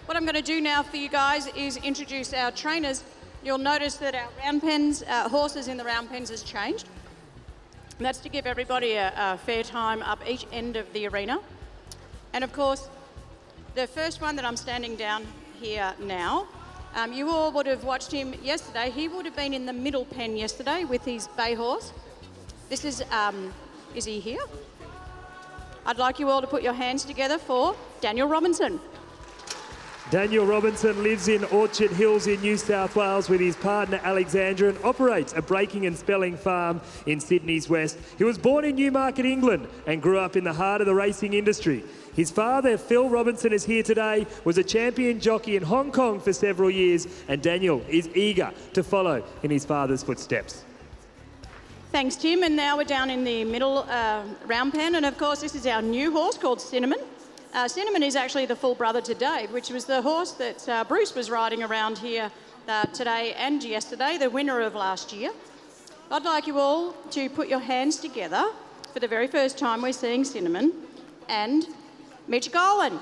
What I'm going to do now for you guys is introduce our trainers. You'll notice that our round pens, horses in the round pens has changed. And that's to give everybody a fair time up each end of the arena. And of course, the first one that I'm standing down here now, you all would have watched him yesterday. He would have been in the middle pen yesterday with his bay horse. This is he here? I'd like you all to put your hands together for Daniel Robinson. Daniel Robinson lives in Orchard Hills in New South Wales with his partner Alexandra and operates a breaking and spelling farm in Sydney's West. He was born in Newmarket, England and grew up in the heart of the racing industry. His father, Phil Robinson, is here today, was a champion jockey in Hong Kong for several years, and Daniel is eager to follow in his father's footsteps. Thanks, Tim. And now we're down in the middle round pen, and of course this is our new horse called Cinnamon. Cinnamon is actually the full brother to Dave, which was the horse that Bruce was riding around here today and yesterday, the winner of last year. I'd like you all to put your hands together for the very first time we're seeing Cinnamon and Mitch Golan.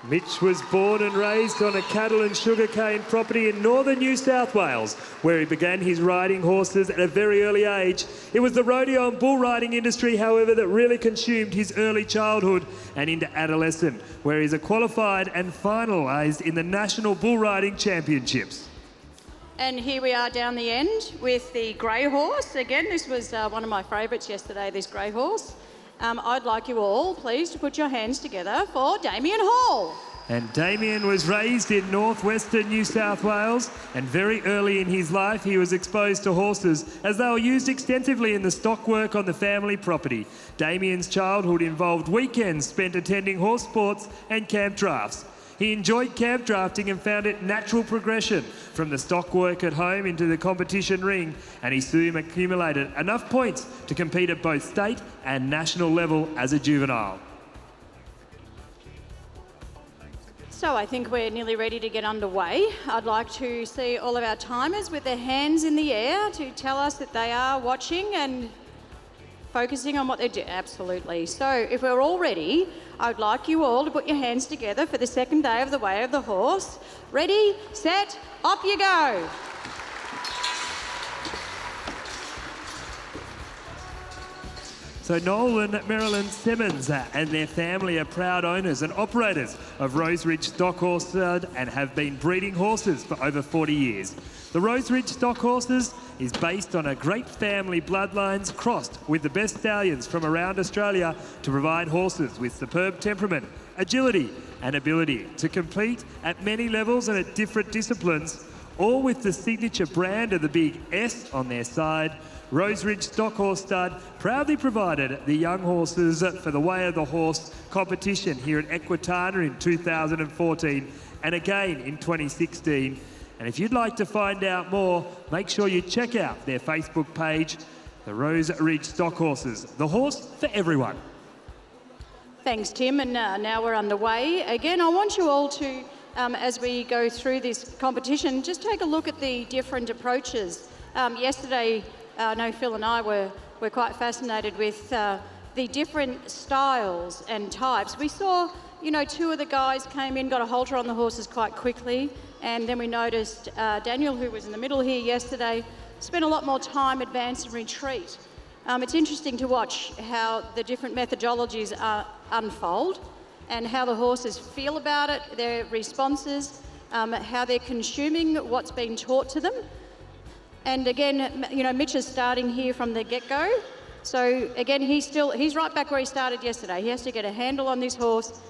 Mitch was born and raised on a cattle and sugarcane property in northern New South Wales, where he began his riding horses at a very early age. It was the rodeo and bull riding industry, however, that really consumed his early childhood and into adolescence, where he's qualified and finalised in the National Bull Riding Championships. And here we are down the end with the grey horse. Again, this was one of my favourites yesterday, this grey horse. I'd like you all, please, to put your hands together for Damien Hall. And Damien was raised in northwestern New South Wales, and very early in his life he was exposed to horses as they were used extensively in the stock work on the family property. Damien's childhood involved weekends spent attending horse sports and camp drafts. He enjoyed camp drafting and found it natural progression from the stock work at home into the competition ring, and he soon accumulated enough points to compete at both state and national level as a juvenile. So I think we're nearly ready to get underway. I'd like to see all of our timers with their hands in the air to tell us that they are watching and focusing on what they do. Absolutely. So if we're all ready, I'd like you all to put your hands together for the second day of the Way of the Horse. Ready, set, off you go. So Noel and Marilyn Simmons and their family are proud owners and operators of Rose Ridge Stock Horse Stud and have been breeding horses for over 40 years. The Rose Ridge Stock Horses is based on a great family bloodlines crossed with the best stallions from around Australia to provide horses with superb temperament, agility and ability to compete at many levels and at different disciplines, all with the signature brand of the big S on their side. Rose Ridge Stock Horse Stud proudly provided the young horses for the Way of the Horse competition here at Equitana in 2014 and again in 2016. And if you'd like to find out more, make sure you check out their Facebook page, the Rose Ridge Stock Horses, the horse for everyone. Thanks, Tim. And now we're underway. Again, I want you all to, as we go through this competition, just take a look at the different approaches. Yesterday, I know Phil and I were quite fascinated with the different styles and types. We saw, you know, two of the guys came in, got a halter on the horses quite quickly, and then we noticed Daniel, who was in the middle here yesterday, spent a lot more time advance and retreat. It's interesting to watch how the different methodologies unfold and how the horses feel about it, their responses, how they're consuming what's been taught to them. And again, you know, Mitch is starting here from the get-go. So again, he's right back where he started yesterday. He has to get a handle on this horse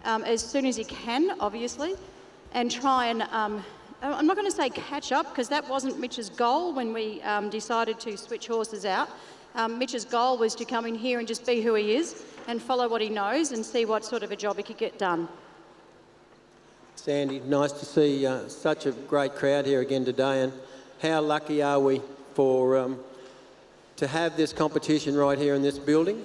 as soon as he can, obviously, and try and, I'm not going to say catch up, because that wasn't Mitch's goal when we decided to switch horses out. Mitch's goal was to come in here and just be who he is and follow what he knows and see what sort of a job he could get done. Sandy, nice to see such a great crowd here again today, and how lucky are we for to have this competition right here in this building,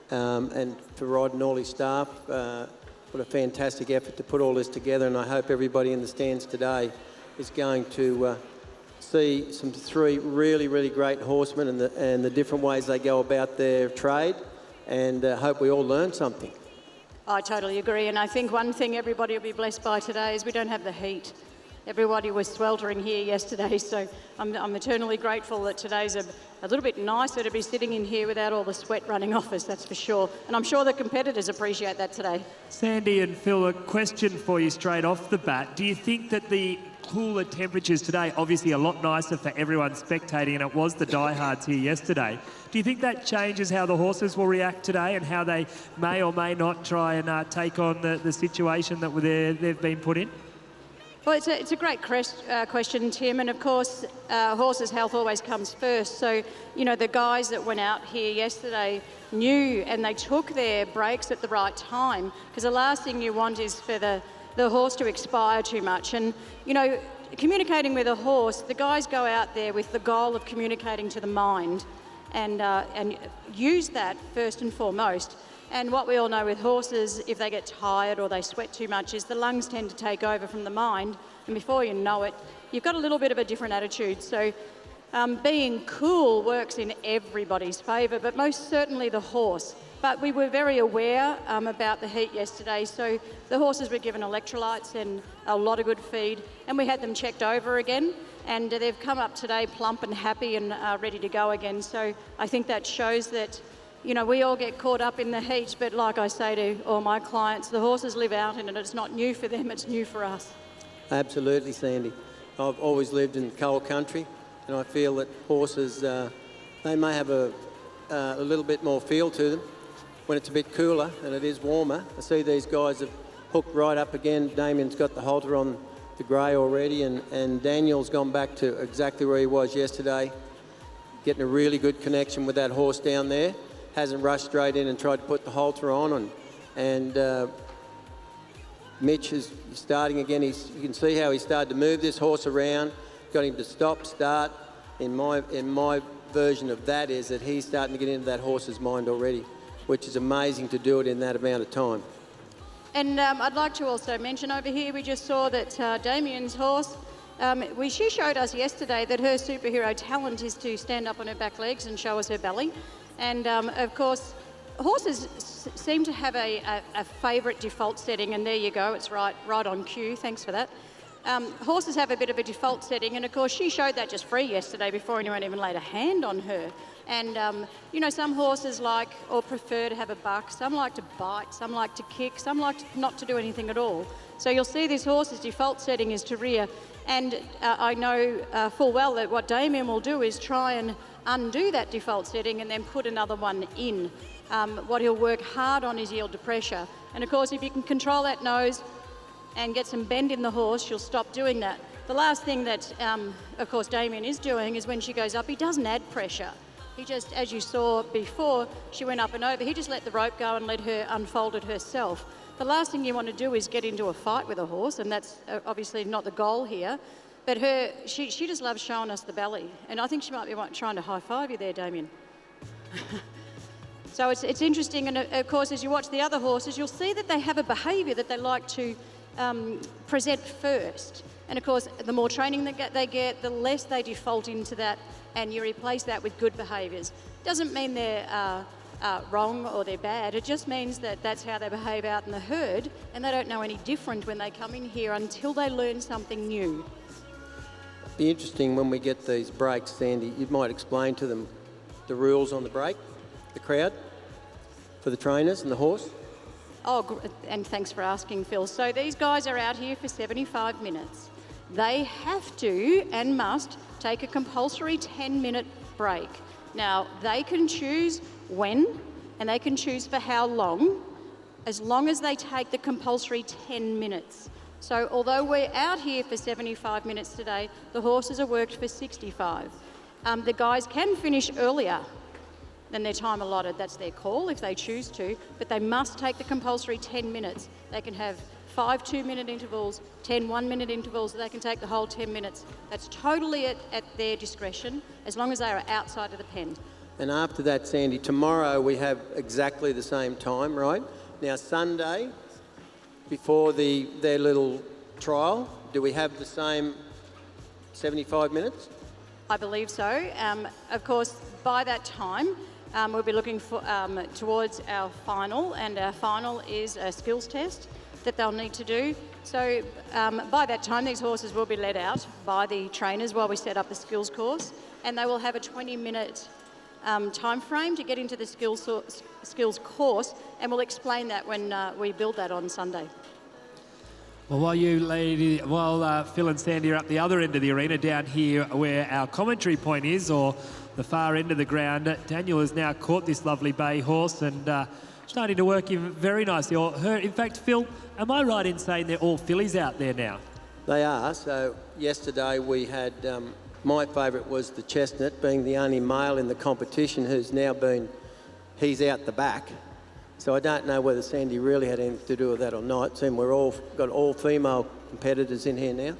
and for Rod and all his staff. What a fantastic effort to put all this together, and I hope everybody in the stands today is going to see three really, really great horsemen and the different ways they go about their trade, and hope we all learn something. I totally agree, and I think one thing everybody will be blessed by today is we don't have the heat. Everybody was sweltering here yesterday, so I'm eternally grateful that today's a little bit nicer to be sitting in here without all the sweat running off us, that's for sure. And I'm sure the competitors appreciate that today. Sandy and Phil, a question for you straight off the bat. Do you think that the cooler temperatures today, obviously a lot nicer for everyone spectating, and it was the diehards here yesterday, do you think that changes how the horses will react today and how they may or may not try and take on the situation that they've been put in? Well, it's a great question, Tim, and of course, horses' health always comes first. So, you know, the guys that went out here yesterday knew and they took their breaks at the right time, because the last thing you want is for the horse to expire too much. And, you know, communicating with a horse, the guys go out there with the goal of communicating to the mind and use that first and foremost. And what we all know with horses, if they get tired or they sweat too much, is the lungs tend to take over from the mind. And before you know it, you've got a little bit of a different attitude. So being cool works in everybody's favour, but most certainly the horse. But we were very aware about the heat yesterday. So the horses were given electrolytes and a lot of good feed. And we had them checked over again. And they've come up today plump and happy and ready to go again. So I think that shows that, you know, we all get caught up in the heat, but like I say to all my clients, the horses live out in it. It's not new for them, it's new for us. Absolutely, Sandy. I've always lived in cold country, and I feel that horses, they may have a little bit more feel to them when it's a bit cooler and it is warmer. I see these guys have hooked right up again. Damien's got the halter on the grey already, and Daniel's gone back to exactly where he was yesterday, getting a really good connection with that horse down there. Hasn't rushed straight in and tried to put the halter on, and Mitch is starting again. You can see how he started to move this horse around, got him to stop, start. In my version of that is that he's starting to get into that horse's mind already, which is amazing to do it in that amount of time. And I'd like to also mention over here, we just saw that Damien's horse, she showed us yesterday that her superhero talent is to stand up on her back legs and show us her belly. And of course, horses seem to have a favourite default setting, and there you go, it's right on cue, thanks for that. Horses have a bit of a default setting, and of course she showed that just free yesterday before anyone even laid a hand on her. And you know, some horses like or prefer to have a buck, some like to bite, some like to kick, some like not to do anything at all. So you'll see this horse's default setting is to rear, and I know full well that what Damien will do is try and undo that default setting and then put another one in. What he'll work hard on is yield to pressure. And of course, if you can control that nose and get some bend in the horse, you'll stop doing that. The last thing that, of course, Damien is doing is when she goes up, he doesn't add pressure. He just, as you saw before, she went up and over, he just let the rope go and let her unfold it herself. The last thing you want to do is get into a fight with a horse, and that's obviously not the goal here. But she just loves showing us the belly. And I think she might be trying to high-five you there, Damien. So it's interesting, and of course, as you watch the other horses, you'll see that they have a behaviour that they like to present first. And of course, the more training they get, the less they default into that, and you replace that with good behaviours. Doesn't mean they're wrong or they're bad. It just means that that's how they behave out in the herd, and they don't know any different when they come in here until they learn something new. Be interesting when we get these breaks, Sandy. You might explain to them the rules on the break, the crowd, for the trainers and the horse. Oh, and thanks for asking, Phil. So these guys are out here for 75 minutes. They have to and must take a compulsory 10-minute break. Now, they can choose when and they can choose for how long, as long as they take the compulsory 10 minutes. So although we're out here for 75 minutes today, the horses are worked for 65. The guys can finish earlier than their time allotted. That's their call if they choose to, but they must take the compulsory 10 minutes. They can have 5 2-minute intervals, 10 1-minute intervals, they can take the whole 10 minutes. That's totally at their discretion, as long as they are outside of the pen. And after that, Sandy, tomorrow we have exactly the same time, right? Now, Sunday, before their little trial, do we have the same 75 minutes? I believe so. Of course, by that time, we'll be looking for, towards our final, and our final is a skills test that they'll need to do. So by that time, these horses will be let out by the trainers while we set up the skills course, and they will have a 20-minute time frame to get into the skills course, and we'll explain that when we build that on Sunday. Well, while Phil and Sandy are up the other end of the arena, down here where our commentary point is, or the far end of the ground, Daniel has now caught this lovely bay horse and starting to work him very nicely. In fact, Phil, am I right in saying they're all fillies out there now? They are. So yesterday we had, my favourite was the Chestnut, being the only male in the competition he's out the back. So I don't know whether Sandy really had anything to do with that or not. Seems we're all got all female competitors in here now.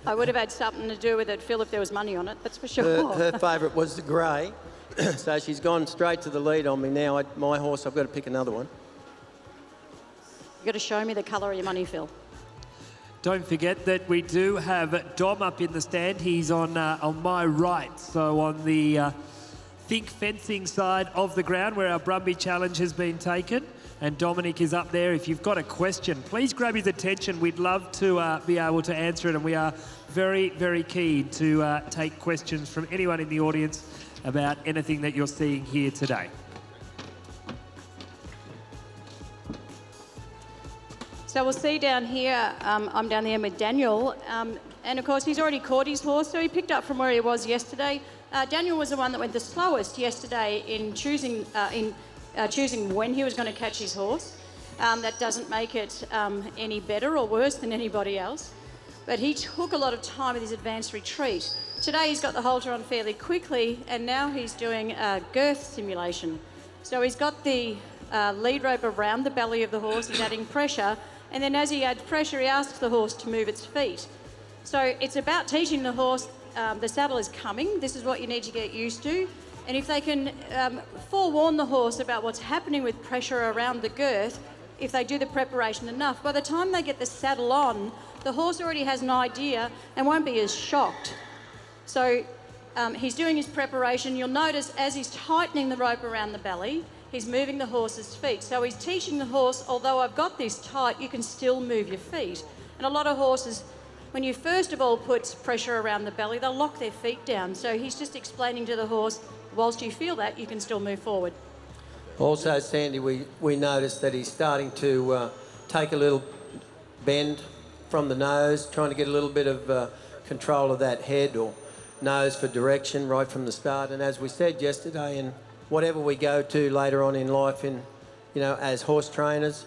I would have had something to do with it, Phil, if there was money on it, that's for sure. Her favourite was the grey. So she's gone straight to the lead on me now. My horse, I've got to pick another one. You've got to show me the colour of your money, Phil. Don't forget that we do have Dom up in the stand. He's on my right, so on the think fencing side of the ground where our Brumby challenge has been taken. And Dominic is up there. If you've got a question, please grab his attention. We'd love to be able to answer it, and we are very, very keen to take questions from anyone in the audience about anything that you're seeing here today. So we'll see down here, I'm down there with Daniel, and of course he's already caught his horse, so he picked up from where he was yesterday. Daniel was the one that went the slowest yesterday in choosing when he was going to catch his horse. That doesn't make it any better or worse than anybody else, but he took a lot of time with his advanced retreat. Today he's got the halter on fairly quickly, and now he's doing a girth simulation. So he's got the lead rope around the belly of the horse, he's adding pressure, and then as he adds pressure, he asks the horse to move its feet. So it's about teaching the horse the saddle is coming, this is what you need to get used to, and if they can forewarn the horse about what's happening with pressure around the girth, if they do the preparation enough, by the time they get the saddle on, the horse already has an idea and won't be as shocked. So he's doing his preparation. You'll notice as he's tightening the rope around the belly, he's moving the horse's feet. So he's teaching the horse, although I've got this tight, you can still move your feet. And a lot of horses, when you first of all put pressure around the belly, they'll lock their feet down. So he's just explaining to the horse, whilst you feel that, you can still move forward. Also, Sandy, we noticed that he's starting to take a little bend from the nose, trying to get a little bit of control of that head or nose for direction right from the start. And as we said yesterday, and whatever we go to later on in life, as horse trainers,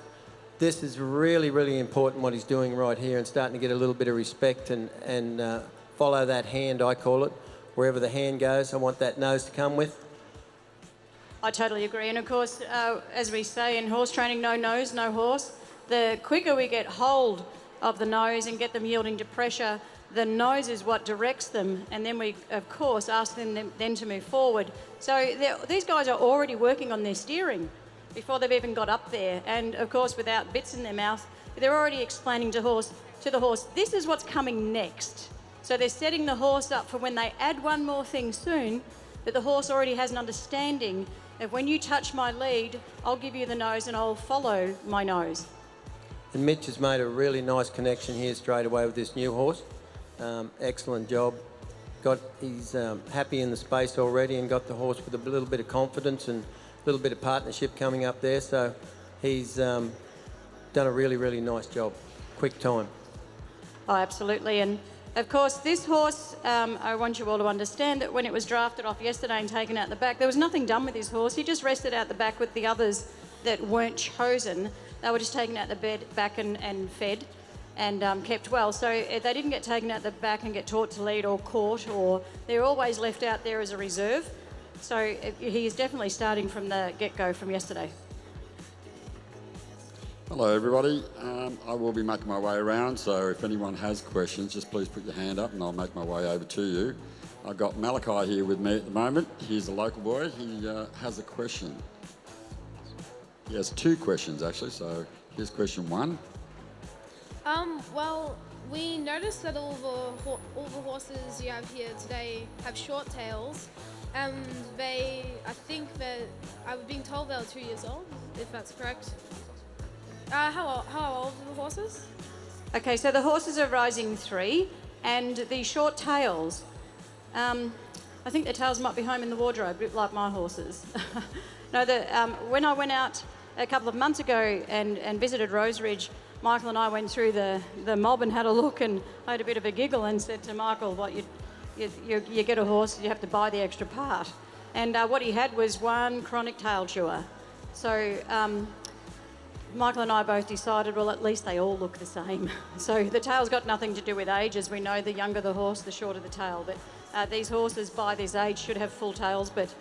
this is really, really important what he's doing right here, and starting to get a little bit of respect and follow that hand, I call it. Wherever the hand goes, I want that nose to come with. I totally agree. And of course, as we say in horse training, no nose, no horse. The quicker we get hold of the nose and get them yielding to pressure, the nose is what directs them. And then we, of course, ask them then to move forward. So these guys are already working on their steering before they've even got up there. And of course, without bits in their mouth, they're already explaining to the horse, this is what's coming next. So they're setting the horse up for when they add one more thing soon, that the horse already has an understanding of when you touch my lead, I'll give you the nose and I'll follow my nose. And Mitch has made a really nice connection here straight away with this new horse. Excellent job. He's happy in the space already and got the horse with a little bit of confidence and a little bit of partnership coming up there. So he's done a really, really nice job. Quick time. Oh, absolutely. And of course, this horse, I want you all to understand that when it was drafted off yesterday and taken out the back, there was nothing done with his horse. He just rested out the back with the others that weren't chosen. They were just taken out the back and fed and kept well. So they didn't get taken out the back and get taught to lead or caught, or they're always left out there as a reserve. So he is definitely starting from the get-go from yesterday. Hello everybody, I will be making my way around, so if anyone has questions, just please put your hand up and I'll make my way over to you. I've got Malachi here with me at the moment. He's a local boy. He has a question. He has two questions actually, so here's question one. Well, we noticed that all the horses you have here today have short tails, and I think that I was being told they were 2 years old, if that's correct. How old are the horses? Okay, so the horses are rising 3, and the short tails, I think their tails might be home in the wardrobe, a bit like my horses. No, when I went out a couple of months ago and visited Rose Ridge, Michael and I went through the mob and had a look, and I had a bit of a giggle and said to Michael, you get a horse, you have to buy the extra part. And what he had was one chronic tail chewer. So Michael and I both decided, well, at least they all look the same. So the tail's got nothing to do with age. As we know, the younger the horse, the shorter the tail. But these horses by this age should have full tails. But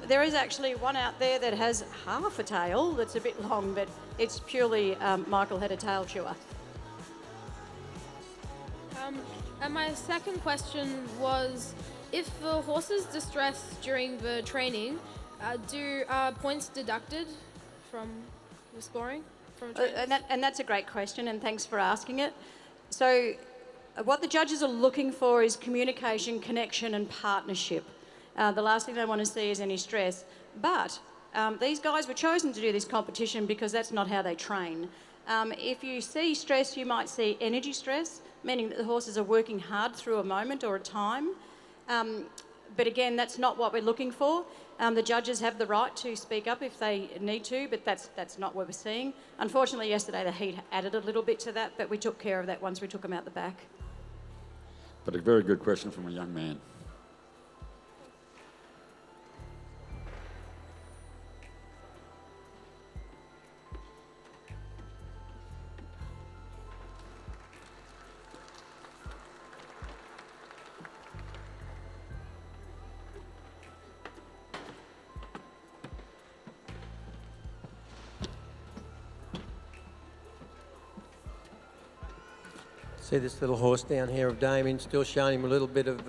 there is actually one out there that has half a tail that's a bit long, but it's purely Michael had a tail chewer. And my second question was, if the horse is distressed during the training, are points deducted from the scoring? From training? And that's a great question, and thanks for asking it. So what the judges are looking for is communication, connection and partnership. The last thing they want to see is any stress. But these guys were chosen to do this competition because that's not how they train. If you see stress, you might see energy stress, meaning that the horses are working hard through a moment or a time. But again, that's not what we're looking for. The judges have the right to speak up if they need to, but that's not what we're seeing. Unfortunately, yesterday the heat added a little bit to that, but we took care of that once we took them out the back. But a very good question from a young man. See this little horse down here of Damien, still showing him a little bit of,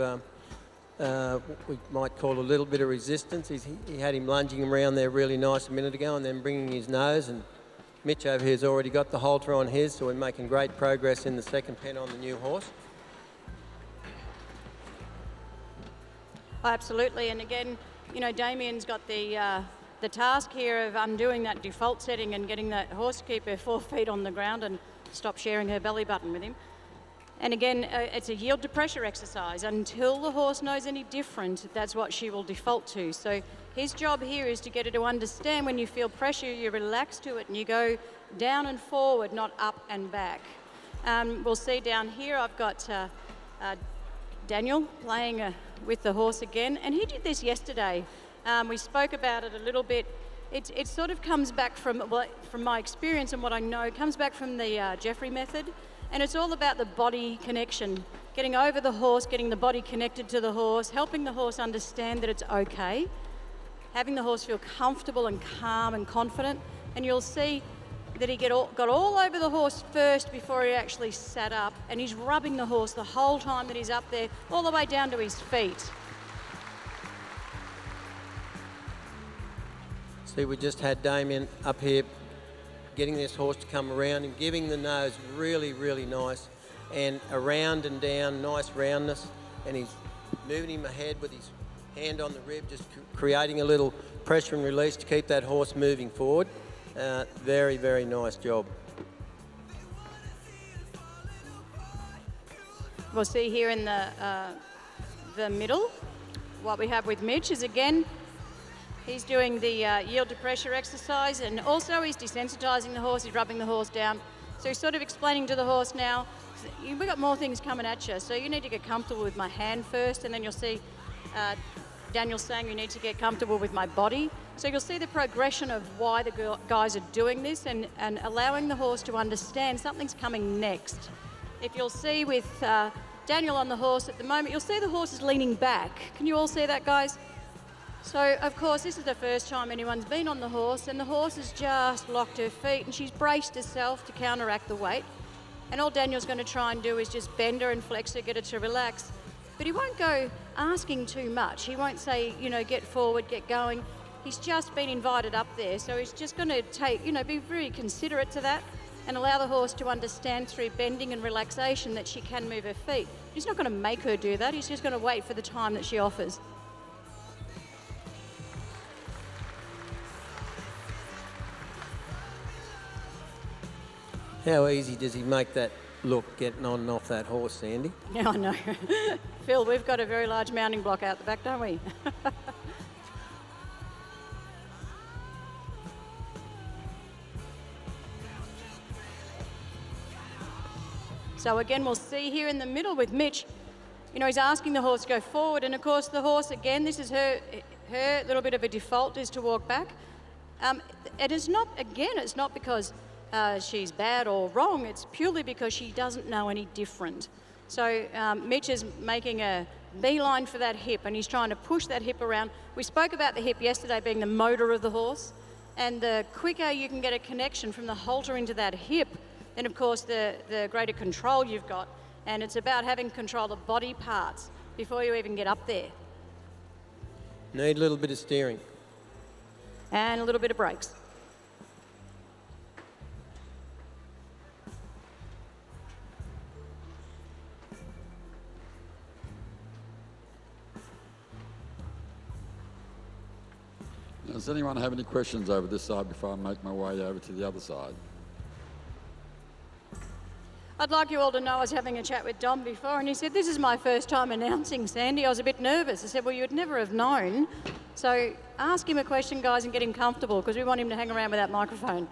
what we might call a little bit of resistance. He had him lunging him around there really nice a minute ago and then bringing his nose, and Mitch over here has already got the halter on his, so we're making great progress in the second pen on the new horse. Absolutely, and again, you know, Damien's got the task here of undoing that default setting and getting that horse to keep her 4 feet on the ground and stop sharing her belly button with him. And again, it's a yield to pressure exercise. Until the horse knows any different, that's what she will default to. So his job here is to get her to understand when you feel pressure, you relax to it and you go down and forward, not up and back. We'll see down here, I've got Daniel playing with the horse again, and he did this yesterday. We spoke about it a little bit. It sort of comes back from my experience and what I know, it comes back from the Jeffrey method. And it's all about the body connection, getting over the horse, getting the body connected to the horse, helping the horse understand that it's okay, having the horse feel comfortable and calm and confident. And you'll see that he got all over the horse first before he actually sat up, and he's rubbing the horse the whole time that he's up there, all the way down to his feet. See, we just had Damien up here getting this horse to come around and giving the nose really, really nice, and around and down, nice roundness, and he's moving him ahead with his hand on the rib, just creating a little pressure and release to keep that horse moving forward. Very, very nice job. We'll see here in the middle, what we have with Mitch is again, he's doing the yield to pressure exercise, and also he's desensitizing the horse, he's rubbing the horse down. So he's sort of explaining to the horse now, we've got more things coming at you, so you need to get comfortable with my hand first, and then you'll see Daniel saying you need to get comfortable with my body. So you'll see the progression of why the guys are doing this and allowing the horse to understand something's coming next. If you'll see with Daniel on the horse at the moment, you'll see the horse is leaning back. Can you all see that, guys? So, of course, this is the first time anyone's been on the horse, and the horse has just locked her feet and she's braced herself to counteract the weight. And all Daniel's going to try and do is just bend her and flex her, get her to relax. But he won't go asking too much. He won't say, you know, get forward, get going. He's just been invited up there, so he's just going to take, you know, be very considerate to that and allow the horse to understand through bending and relaxation that she can move her feet. He's not going to make her do that. He's just going to wait for the time that she offers. How easy does he make that look getting on and off that horse, Sandy? Yeah, I know. Phil, we've got a very large mounting block out the back, don't we? So again, we'll see here in the middle with Mitch, you know, he's asking the horse to go forward, and of course the horse, again, this is her little bit of a default is to walk back. It is not, again, it's not because she's bad or wrong, it's purely because she doesn't know any different. So Mitch is making a beeline for that hip, and he's trying to push that hip around. We spoke about the hip yesterday being the motor of the horse, and the quicker you can get a connection from the halter into that hip, then of course the greater control you've got. And it's about having control of body parts before you even get up there. Need a little bit of steering. And a little bit of brakes. Does anyone have any questions over this side before I make my way over to the other side? I'd like you all to know I was having a chat with Dom before, and he said, this is my first time announcing, Sandy. I was a bit nervous. I said, well, you'd never have known. So ask him a question, guys, and get him comfortable, because we want him to hang around with that microphone.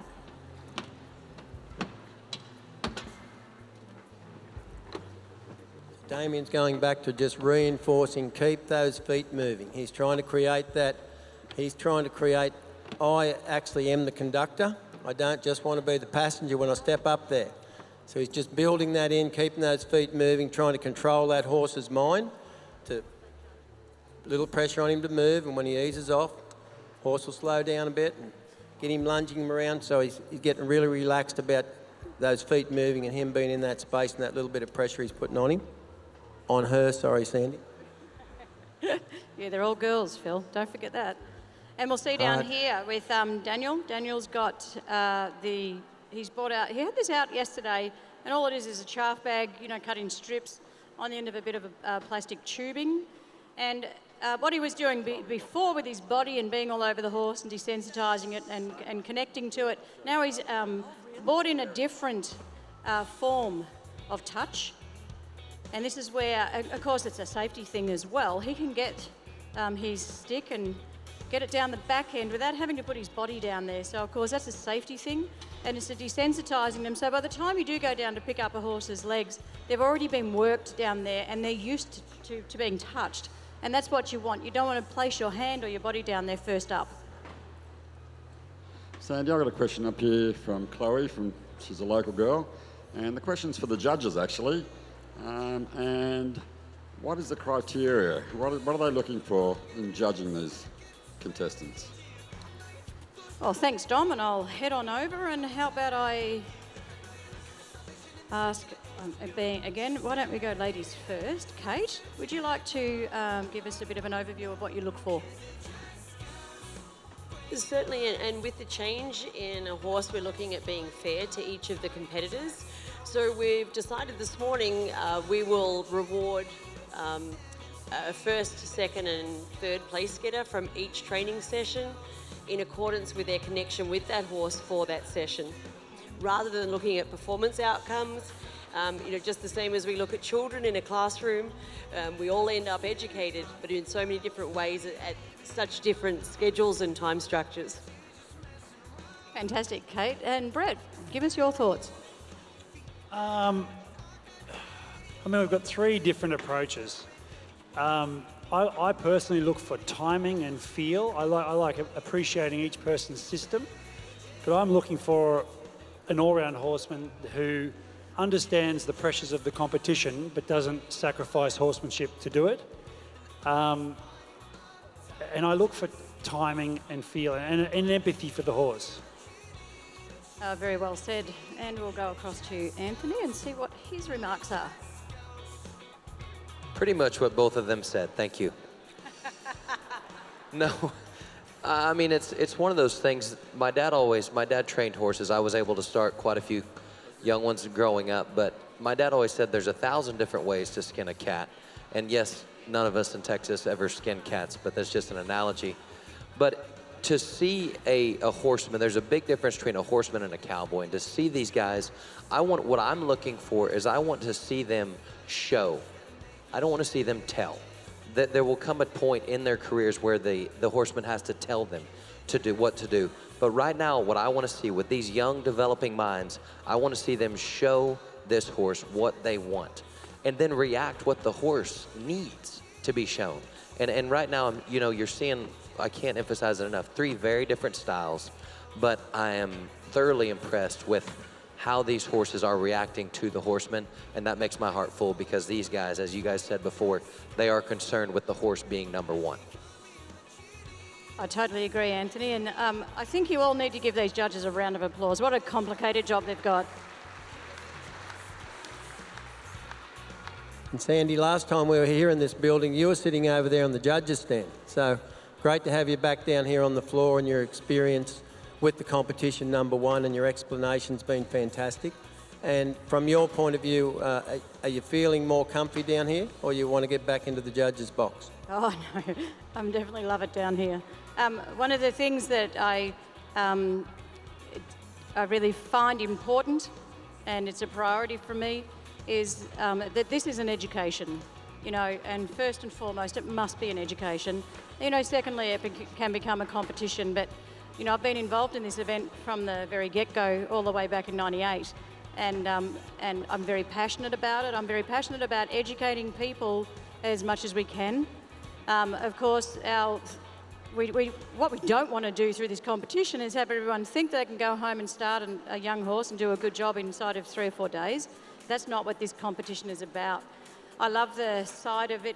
Damien's going back to just reinforcing, keep those feet moving. He's trying to create that. He's trying to create, I actually am the conductor. I don't just want to be the passenger when I step up there. So he's just building that in, keeping those feet moving, trying to control that horse's mind, to little pressure on him to move, and when he eases off, horse will slow down a bit and get him lunging him around, so he's getting really relaxed about those feet moving and him being in that space and that little bit of pressure he's putting on him. On her, sorry, Sandy. Yeah, they're all girls, Phil. Don't forget that. And we'll see down here with Daniel. Daniel's got he's bought out, he had this out yesterday, and all it is a chaff bag, you know, cut in strips on the end of a bit of a plastic tubing. And what he was doing before with his body and being all over the horse and desensitising it and connecting to it, now he's brought in a different form of touch. And this is where, of course, it's a safety thing as well. He can get his stick and get it down the back end without having to put his body down there. So, of course, that's a safety thing, and it's a desensitising them. So by the time you do go down to pick up a horse's legs, they've already been worked down there and they're used to being touched. And that's what you want. You don't want to place your hand or your body down there first up. Sandy, I've got a question up here from Chloe, she's a local girl, and the question's for the judges, actually. And what is the criteria? What are they looking for in judging these contestants? Well, thanks, Dom, and I'll head on over, and how about I ask, again, why don't we go ladies first? Kate, would you like to give us a bit of an overview of what you look for? Certainly, and with the change in a horse, we're looking at being fair to each of the competitors. So we've decided this morning we will reward a first, second and third place getter from each training session in accordance with their connection with that horse for that session. Rather than looking at performance outcomes, just the same as we look at children in a classroom, we all end up educated, but in so many different ways at such different schedules and time structures. Fantastic, Kate. And Brett, give us your thoughts. We've got three different approaches. I personally look for timing and feel. I like appreciating each person's system, but I'm looking for an all-round horseman who understands the pressures of the competition but doesn't sacrifice horsemanship to do it. And I look for timing and feel and empathy for the horse. Very well said. And we'll go across to Anthony and see what his remarks are. Pretty much what both of them said. Thank you. No, it's one of those things. My dad trained horses. I was able to start quite a few young ones growing up, but my dad always said there's 1,000 different ways to skin a cat. And yes, none of us in Texas ever skin cats, but that's just an analogy. But to see a horseman, there's a big difference between a horseman and a cowboy. And to see these guys, what I'm looking for is I want to see them show. I don't want to see them tell. That there will come a point in their careers where the horseman has to tell them to do what to do. But right now, what I want to see with these young developing minds, I want to see them show this horse what they want and then react what the horse needs to be shown. And right now, you're seeing, I can't emphasize it enough, 3 very different styles, but I am thoroughly impressed with how these horses are reacting to the horsemen, and that makes my heart full because these guys, as you guys said before, they are concerned with the horse being number 1. I totally agree, Anthony, and I think you all need to give these judges a round of applause. What a complicated job they've got. And Sandy, last time we were here in this building, you were sitting over there on the judges' stand. So great to have you back down here on the floor, and your experience with the competition number 1 and your explanation's been fantastic. And from your point of view, are you feeling more comfy down here, or you want to get back into the judges' box? Oh no, I definitely love it down here. One of the things that I really find important, and it's a priority for me, is that this is an education, and first and foremost, it must be an education. Secondly, it can become a competition, but, I've been involved in this event from the very get-go, all the way back in '98, and I'm very passionate about it. I'm very passionate about educating people as much as we can. Of course, what we don't want to do through this competition is have everyone think they can go home and start a young horse and do a good job inside of 3 or 4 days. That's not what this competition is about. I love the side of it,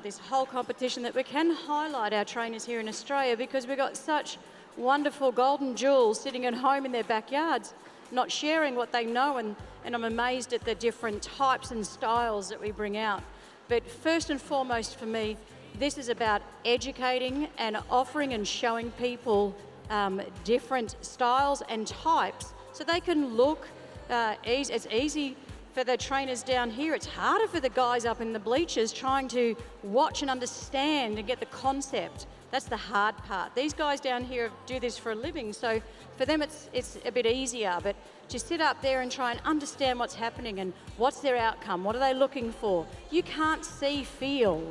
this whole competition, that we can highlight our trainers here in Australia, because we've got such wonderful golden jewels sitting at home in their backyards, not sharing what they know, and I'm amazed at the different types and styles that we bring out. But first and foremost for me, this is about educating and offering and showing people different styles and types so they can look easy. It's easy for the trainers down here. It's harder for the guys up in the bleachers trying to watch and understand and get the concept. That's the hard part. These guys down here do this for a living, so for them it's a bit easier. But to sit up there and try and understand what's happening and what's their outcome, what are they looking for? You can't see, feel.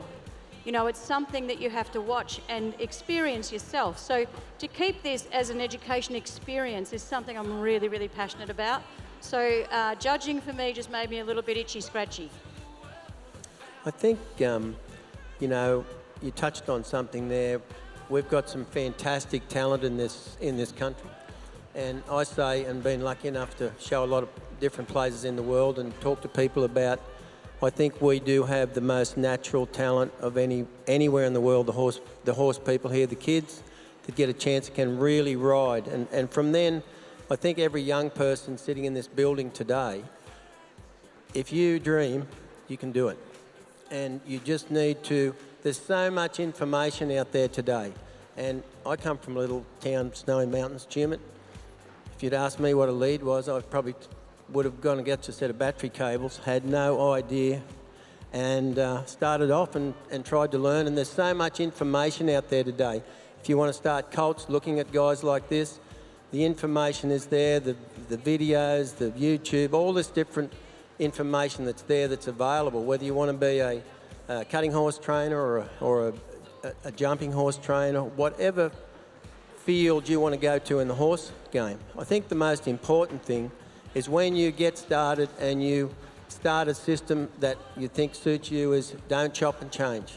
It's something that you have to watch and experience yourself. So to keep this as an education experience is something I'm really, really passionate about. So judging for me just made me a little bit itchy scratchy. I think, you touched on something there. We've got some fantastic talent in this country. And I say, and been lucky enough to show a lot of different places in the world and talk to people about, I think we do have the most natural talent of anywhere in the world. The horse people here, the kids that get a chance can really ride. And from then, I think every young person sitting in this building today, if you dream, you can do it. And you just need to, there's so much information out there today. And I come from a little town, Snowy Mountains, Jim. If you'd asked me what a lead was, I probably would have gone and got a set of battery cables, had no idea, and started off and tried to learn. And there's so much information out there today. If you want to start colts, looking at guys like this, the information is there, the videos, the YouTube, all this different information that's there that's available, whether you want to be a cutting horse trainer or a jumping horse trainer, whatever field you want to go to in the horse game. I think the most important thing is when you get started and you start a system that you think suits you, is don't chop and change.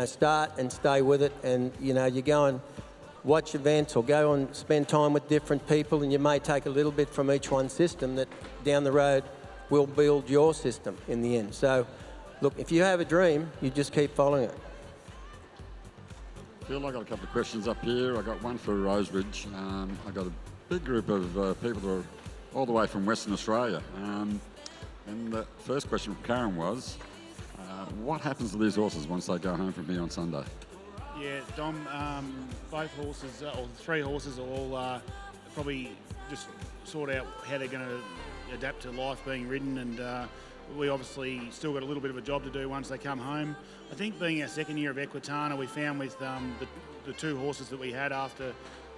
Start and stay with it, and you go and watch events or go and spend time with different people, and you may take a little bit from each one system that down the road will build your system in the end. So look, if you have a dream, you just keep following it. Phil, I got a couple of questions up here. I got one for Roseridge. I got a big group of people that are all the way from Western Australia. And the first question from Karen was, what happens to these horses once they go home from here on Sunday? Yeah, Dom, both horses, or 3 horses, are all probably just sort out how they're going to adapt to life being ridden, and we obviously still got a little bit of a job to do once they come home. I think being our second year of Equitana, we found with the two horses that we had after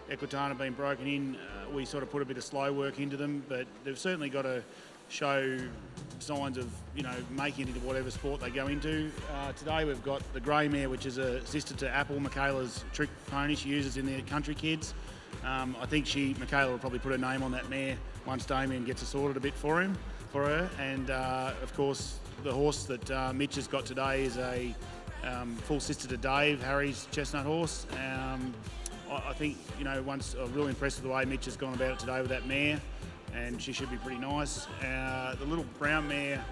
Equitana been broken in, we sort of put a bit of slow work into them, but they've certainly got to show signs of, making it into whatever sport they go into. Today we've got the grey mare, which is a sister to Apple, Michaela's trick pony she uses in the Country Kids. I think Michaela will probably put her name on that mare once Damien gets it sorted a bit for her. And of course, the horse that Mitch has got today is a full sister to Dave, Harry's chestnut horse. I think, once I'm really impressed with the way Mitch has gone about it today with that mare, and she should be pretty nice. The little brown mare,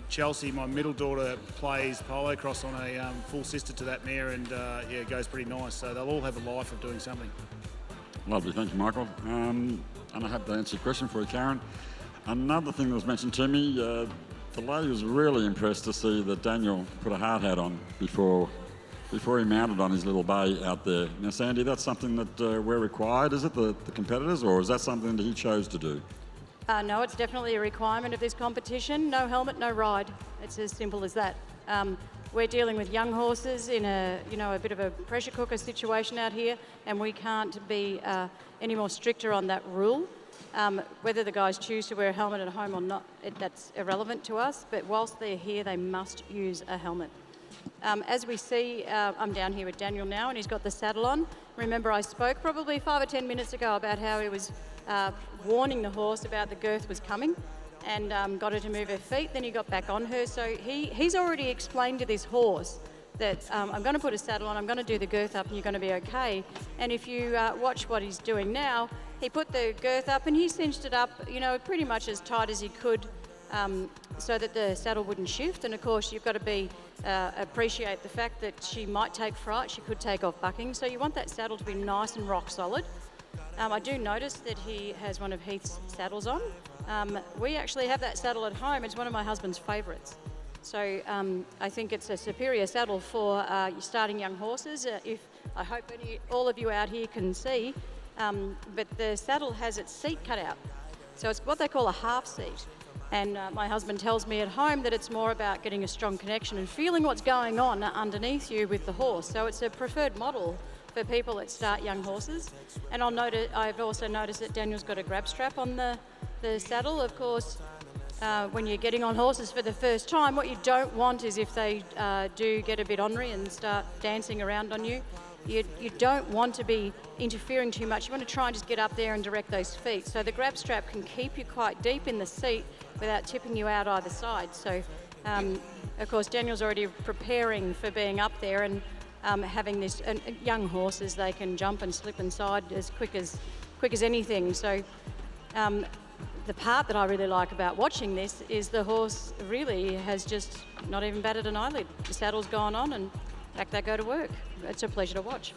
Chelsea, my middle daughter, plays polo cross on a full sister to that mare, and it goes pretty nice. So they'll all have a life of doing something. Lovely, thank you, Michael. And I hope that answered your question for you, Karen. Another thing that was mentioned to me, the lady was really impressed to see that Daniel put a hard hat on before he mounted on his little bay out there. Now, Sandy, that's something that we're required, is it, the competitors, or is that something that he chose to do? No, it's definitely a requirement of this competition. No helmet, no ride. It's as simple as that. We're dealing with young horses in a bit of a pressure cooker situation out here, and we can't be any more stricter on that rule. Whether the guys choose to wear a helmet at home or not, that's irrelevant to us, but whilst they're here, they must use a helmet. As we see, I'm down here with Daniel now, and he's got the saddle on. Remember, I spoke probably 5 or 10 minutes ago about how he was warning the horse about the girth was coming, and got her to move her feet. Then he got back on her. So he's already explained to this horse that I'm going to put a saddle on, I'm going to do the girth up, and you're going to be okay. And if you watch what he's doing now, he put the girth up and he cinched it up, pretty much as tight as he could, so that the saddle wouldn't shift. And of course, you've got to appreciate the fact that she might take fright, she could take off bucking. So you want that saddle to be nice and rock solid. I do notice that he has one of Heath's saddles on. We actually have that saddle at home. It's one of my husband's favourites. So I think it's a superior saddle for starting young horses. I hope all of you out here can see, but the saddle has its seat cut out. So it's what they call a half seat. And my husband tells me at home that it's more about getting a strong connection and feeling what's going on underneath you with the horse. So it's a preferred model for people that start young horses. And I've also noticed that Daniel's got a grab strap on the saddle. Of course, when you're getting on horses for the first time, what you don't want is if they do get a bit ornery and start dancing around on you, you don't want to be interfering too much. You want to try and just get up there and direct those feet. So the grab strap can keep you quite deep in the seat without tipping you out either side. So, of course, Daniel's already preparing for being up there and having this young horses, they can jump and slip inside as quick as anything. So the part that I really like about watching this is the horse really has just not even batted an eyelid. The saddle's gone on and back they go to work. It's a pleasure to watch.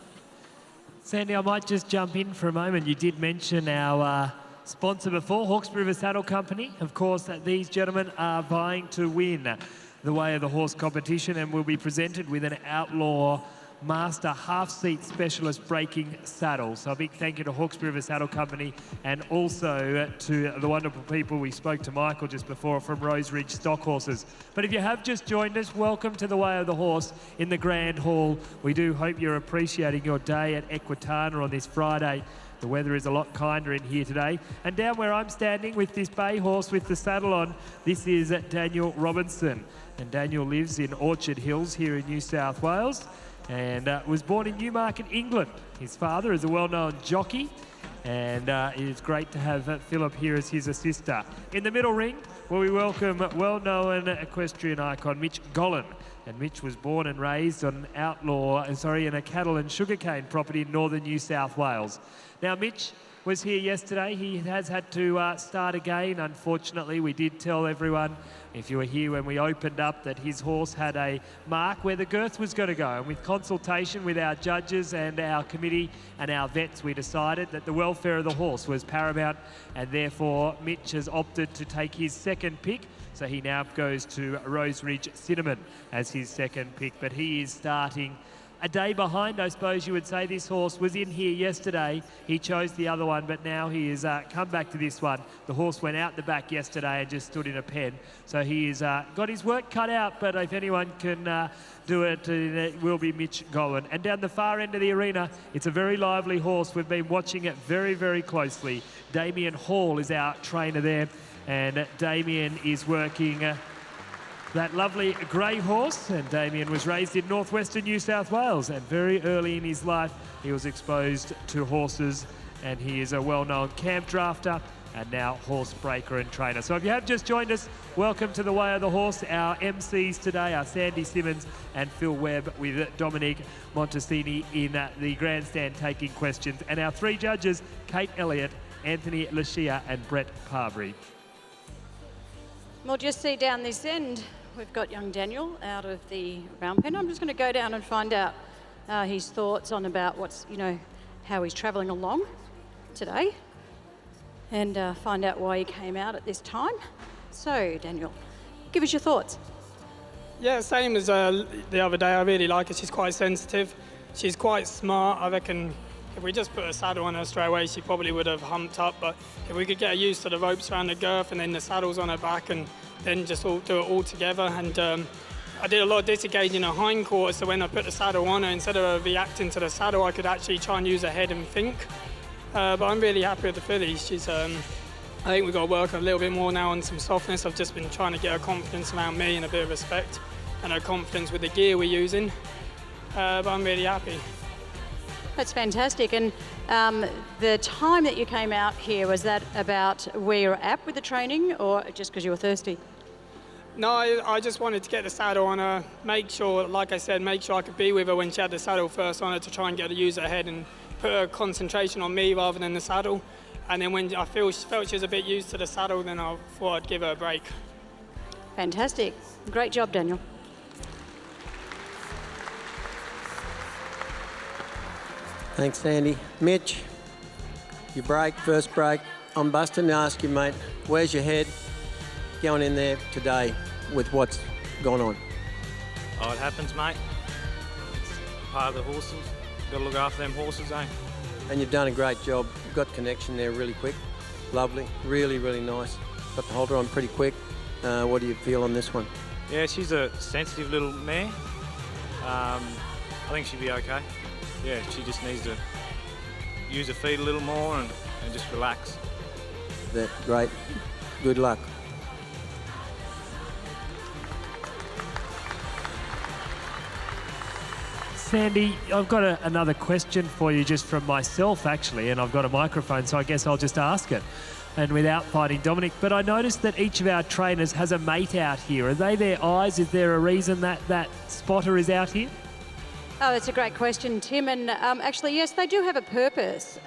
Sandy, I might just jump in for a moment. You did mention our sponsor before, Hawkes River Saddle Company. Of course, these gentlemen are vying to win the Way of the Horse competition and will be presented with an Outlaw Master half-seat specialist breaking saddle. So a big thank you to Hawkes River Saddle Company and also to the wonderful people we spoke to Michael just before from Rose Ridge Stock Horses. But if you have just joined us, welcome to the Way of the Horse in the Grand Hall. We do hope you're appreciating your day at Equitana on this Friday. The weather is a lot kinder in here today. And down where I'm standing with this bay horse with the saddle on, this is Daniel Robinson. And Daniel lives in Orchard Hills here in New South Wales and was born in Newmarket, England. His father is a well-known jockey, and it is great to have Philip here as his assistant. In the middle ring, where we welcome well-known equestrian icon Mitch Gollan. And Mitch was born and raised on in a cattle and sugarcane property in northern New South Wales. Now, Mitch was here yesterday. He has had to start again. Unfortunately, we did tell everyone, if you were here when we opened up, that his horse had a mark where the girth was going to go. And with consultation with our judges and our committee and our vets, we decided that the welfare of the horse was paramount, and therefore Mitch has opted to take his second pick. So he now goes to Rose Ridge Cinnamon as his second pick, but he is starting a day behind, I suppose you would say. This horse was in here yesterday. He chose the other one, but now he has come back to this one. The horse went out the back yesterday and just stood in a pen. So he has got his work cut out, but if anyone can do it, it will be Mitch Gowan. And down the far end of the arena, it's a very lively horse. We've been watching it very, very closely. Damien Hall is our trainer there, and Damien is working that lovely grey horse. And Damien was raised in northwestern New South Wales, and very early in his life he was exposed to horses, and he is a well-known camp drafter and now horse breaker and trainer. So if you have just joined us, welcome to The Way of the Horse. Our MCs today are Sandy Simmons and Phil Webb, with Dominique Montesini in the grandstand taking questions, and our three judges, Kate Elliott, Anthony Lashia and Brett Parbury. We'll just see down this end, we've got young Daniel out of the round pen. I'm just going to go down and find out his thoughts on about what's, how he's travelling along today, and find out why he came out at this time. So, Daniel, give us your thoughts. Yeah, same as the other day. I really like her. She's quite sensitive. She's quite smart. I reckon if we just put a saddle on her straight away, she probably would have humped up. But if we could get her used to the ropes around the girth and then the saddles on her back, and then just all do it all together. And I did a lot of disengaging her hindquarters, so when I put the saddle on her, instead of her reacting to the saddle, I could actually try and use her head and think. But I'm really happy with the filly. She's, I think we've got to work a little bit more now on some softness. I've just been trying to get her confidence around me and a bit of respect, and her confidence with the gear we're using. But I'm really happy. That's fantastic. And the time that you came out here, was that about where you're at with the training, or just because you were thirsty? No, I just wanted to get the saddle on her, make sure, like I said, make sure I could be with her when she had the saddle first on her, to try and get her to use her head and put her concentration on me rather than the saddle. And then when I felt she was a bit used to the saddle, then I thought I'd give her a break. Fantastic. Great job, Daniel. Thanks, Sandy. Mitch, your break, first break. I'm busting to ask you, mate, where's your head going in there today with what's gone on? Oh, it happens, mate. It's part of the horses. Got to look after them horses, eh? And you've done a great job. You've got connection there really quick. Lovely. Really, really nice. Got the halter on pretty quick. What do you feel on this one? Yeah, she's a sensitive little mare. I think she'll be okay. Yeah, she just needs to use her feet a little more and just relax. That's great. Good luck. Sandy, I've got another question for you, just from myself actually, and I've got a microphone, so I guess I'll just ask it, and without fighting Dominic. But I noticed that each of our trainers has a mate out here. Are they their eyes? Is there a reason that spotter is out here? Oh, that's a great question, Tim. And actually, yes, they do have a purpose.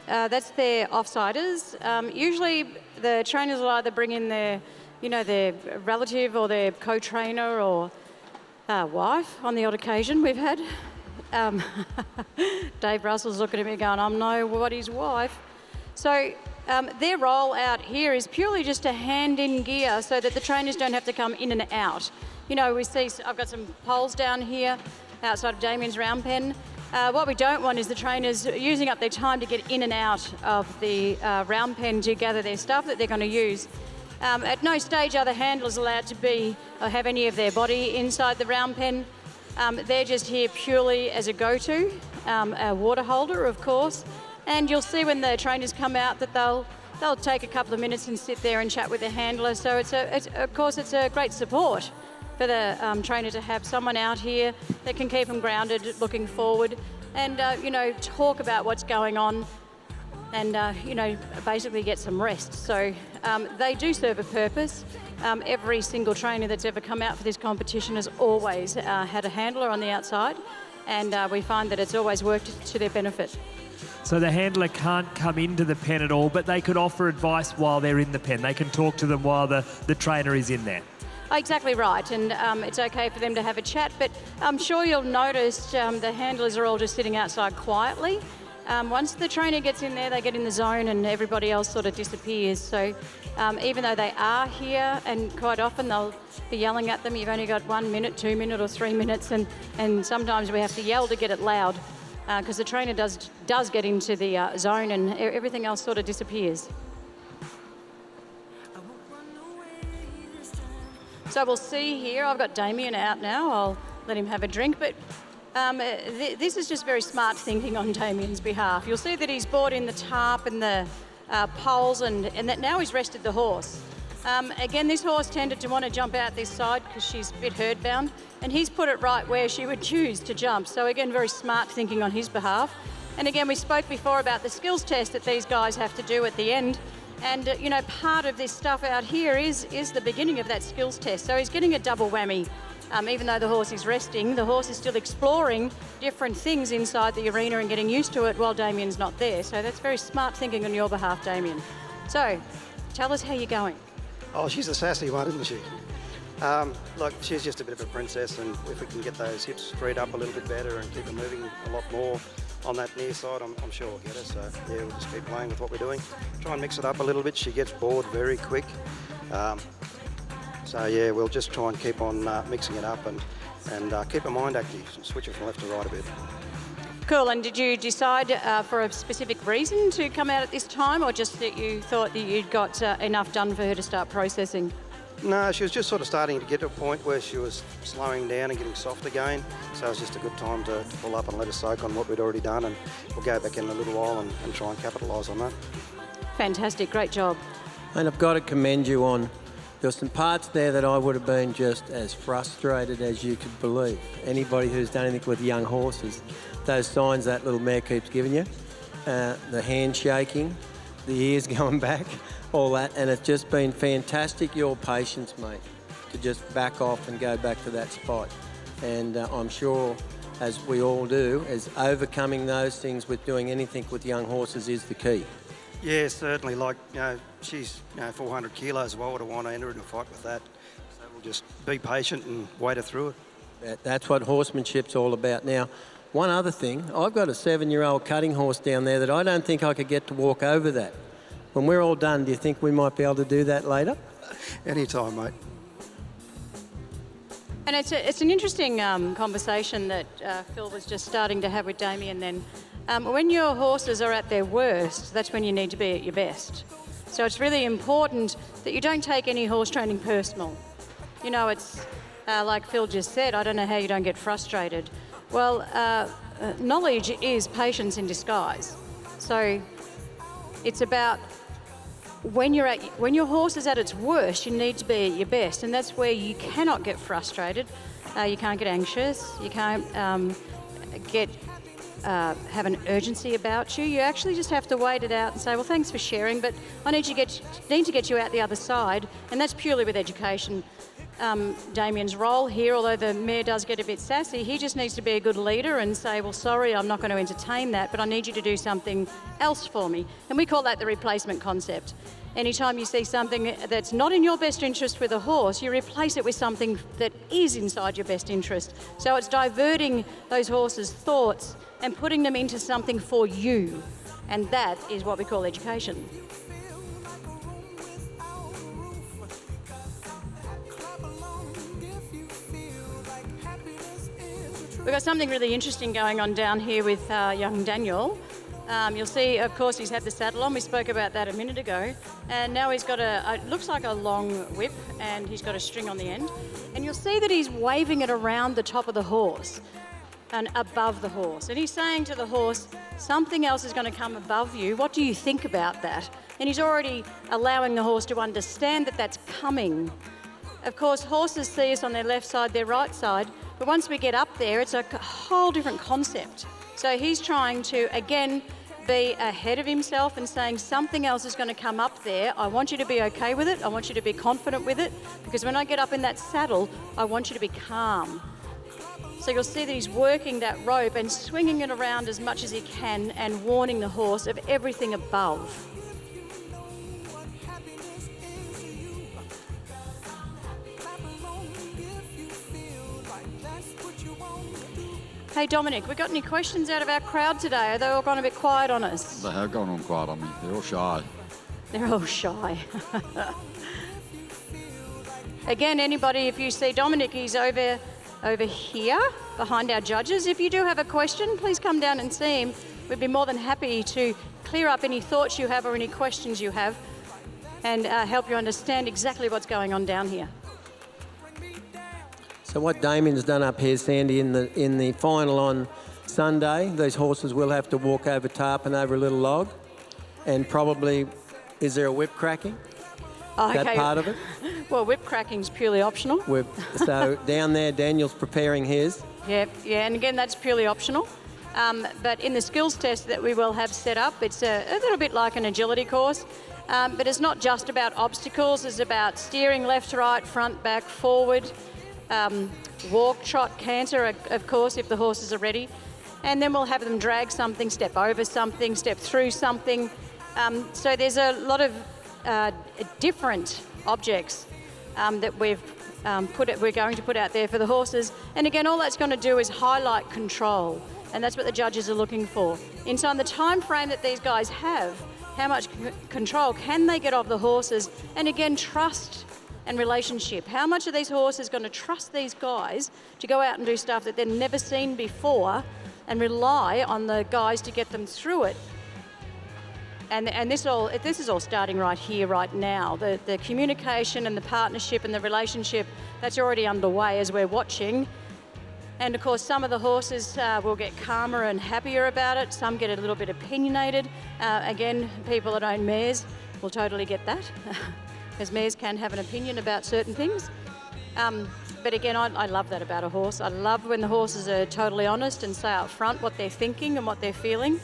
That's their offsiders. Usually the trainers will either bring in their relative or their co-trainer or wife on the odd occasion we've had. Dave Russell's looking at me going, I'm nobody's wife. So their role out here is purely just to hand in gear so that the trainers don't have to come in and out. We see, I've got some poles down here outside of Damien's round pen. What we don't want is the trainers using up their time to get in and out of the round pen to gather their stuff that they're going to use. At no stage are the handlers allowed to be or have any of their body inside the round pen. They're just here purely as a go-to, a water holder, of course. And you'll see when the trainers come out that they'll take a couple of minutes and sit there and chat with the handler. So it's a great support for the trainer to have someone out here that can keep them grounded, looking forward, and talk about what's going on, and basically get some rest. So they do serve a purpose. Every single trainer that's ever come out for this competition has always had a handler on the outside, and we find that it's always worked to their benefit. So the handler can't come into the pen at all, but they could offer advice while they're in the pen. They can talk to them while the trainer is in there. Exactly right, and it's okay for them to have a chat, but I'm sure you'll notice the handlers are all just sitting outside quietly, Once the trainer gets in there, they get in the zone and everybody else sort of disappears. So even though they are here, and quite often they'll be yelling at them, you've only got 1 minute, 2 minutes or 3 minutes, and sometimes we have to yell to get it loud because the trainer does get into the zone and everything else sort of disappears. So we'll see here, I've got Damien out now, I'll let him have a drink, but this is just very smart thinking on Damien's behalf. You'll see that he's brought in the tarp and the poles and that now he's rested the horse. Again, this horse tended to want to jump out this side because she's a bit herd bound, and he's put it right where she would choose to jump. So again, very smart thinking on his behalf. And again, we spoke before about the skills test that these guys have to do at the end. And, you know, part of this stuff out here is the beginning of that skills test. So he's getting a double whammy. Even though the horse is resting, the horse is still exploring different things inside the arena and getting used to it while Damien's not there. So that's very smart thinking on your behalf, Damien. So, tell us how you're going. Oh, she's a sassy one, isn't she? Look, she's just a bit of a princess, and if we can get those hips freed up a little bit better and keep her moving a lot more on that near side, I'm sure we'll get her. So, yeah, we'll just keep playing with what we're doing. Try and mix it up a little bit. She gets bored very quick. So, yeah, we'll just try and keep on mixing it up and keep her mind active, switch it from left to right a bit. Cool, and did you decide for a specific reason to come out at this time, or just that you thought that you'd got enough done for her to start processing? No, she was just sort of starting to get to a point where she was slowing down and getting soft again. So it was just a good time to pull up and let her soak on what we'd already done, and we'll go back in a little while and try and capitalise on that. Fantastic, great job. And I've got to commend you on, there were some parts there that I would have been just as frustrated as you could believe. Anybody who's done anything with young horses, those signs that little mare keeps giving you, the hand shaking, the ears going back, all that, and it's just been fantastic, your patience, mate, to just back off and go back to that spot. And I'm sure, as we all do, is overcoming those things with doing anything with young horses is the key. Yeah, certainly. Like, you know, she's 400 kilos. Why would I want to enter into a fight with that? So we'll just be patient and wait her through it. That's what horsemanship's all about. Now, one other thing, I've got a 7-year-old cutting horse down there that I don't think I could get to walk over that. When we're all done, do you think we might be able to do that later? Anytime, mate. And it's an interesting conversation that Phil was just starting to have with Damien then. When your horses are at their worst, that's when you need to be at your best. So it's really important that you don't take any horse training personal. You know, it's like Phil just said, I don't know how you don't get frustrated. Well, knowledge is patience in disguise. So it's about when your horse is at its worst, you need to be at your best, and that's where you cannot get frustrated. You can't get anxious. You can't have an urgency about you. You actually just have to wait it out and say, well, thanks for sharing, but I need to get you out the other side, and that's purely with education. Damien's role here, although the mare does get a bit sassy, he just needs to be a good leader and say, well, sorry, I'm not going to entertain that, but I need you to do something else for me. And we call that the replacement concept. Anytime you see something that's not in your best interest with a horse, you replace it with something that is inside your best interest. So it's diverting those horses' thoughts and putting them into something for you. And that is what we call education. We've got something really interesting going on down here with young Daniel. You'll see, of course, he's had the saddle on. We spoke about that a minute ago. And now he's got it looks like a long whip, and he's got a string on the end. And you'll see that he's waving it around the top of the horse and above the horse. And he's saying to the horse, something else is going to come above you. What do you think about that? And he's already allowing the horse to understand that that's coming. Of course, horses see us on their left side, their right side, but once we get up there, it's a whole different concept. So he's trying to, again, be ahead of himself and saying something else is going to come up there. I want you to be okay with it. I want you to be confident with it, because when I get up in that saddle, I want you to be calm. So you'll see that he's working that rope and swinging it around as much as he can and warning the horse of everything above. Hey, Dominic, we got any questions out of our crowd today? Are they all gone a bit quiet on us? They have gone on quiet on me. They're all shy. They're all shy. Again, anybody, if you see Dominic, he's over here behind our judges. If you do have a question, please come down and see him. We'd be more than happy to clear up any thoughts you have or any questions you have and help you understand exactly what's going on down here. So what Damien's done up here, Sandy, in the final on Sunday, these horses will have to walk over tarp and over a little log, and probably, is there a whip cracking? Oh, That part of it? Well, whip cracking's purely optional. So down there, Daniel's preparing his. Yeah, and again, that's purely optional. But in the skills test that we will have set up, it's a little bit like an agility course, but it's not just about obstacles, it's about steering left, right, front, back, forward, walk, trot, canter, of course, if the horses are ready. And then we'll have them drag something, step over something, step through something. So there's a lot of different objects that we're going to put out there for the horses. And again, all that's going to do is highlight control. And that's what the judges are looking for. Inside the time frame that these guys have, how much control can they get of the horses? And again, trust and relationship. How much are these horses going to trust these guys to go out and do stuff that they've never seen before and rely on the guys to get them through it? And this is all starting right here, right now. The communication and the partnership and the relationship, that's already underway as we're watching. And of course, some of the horses will get calmer and happier about it. Some get a little bit opinionated. Again, people that own mares will totally get that, because mares can have an opinion about certain things. But again, I love that about a horse. I love when the horses are totally honest and say up front what they're thinking and what they're feeling.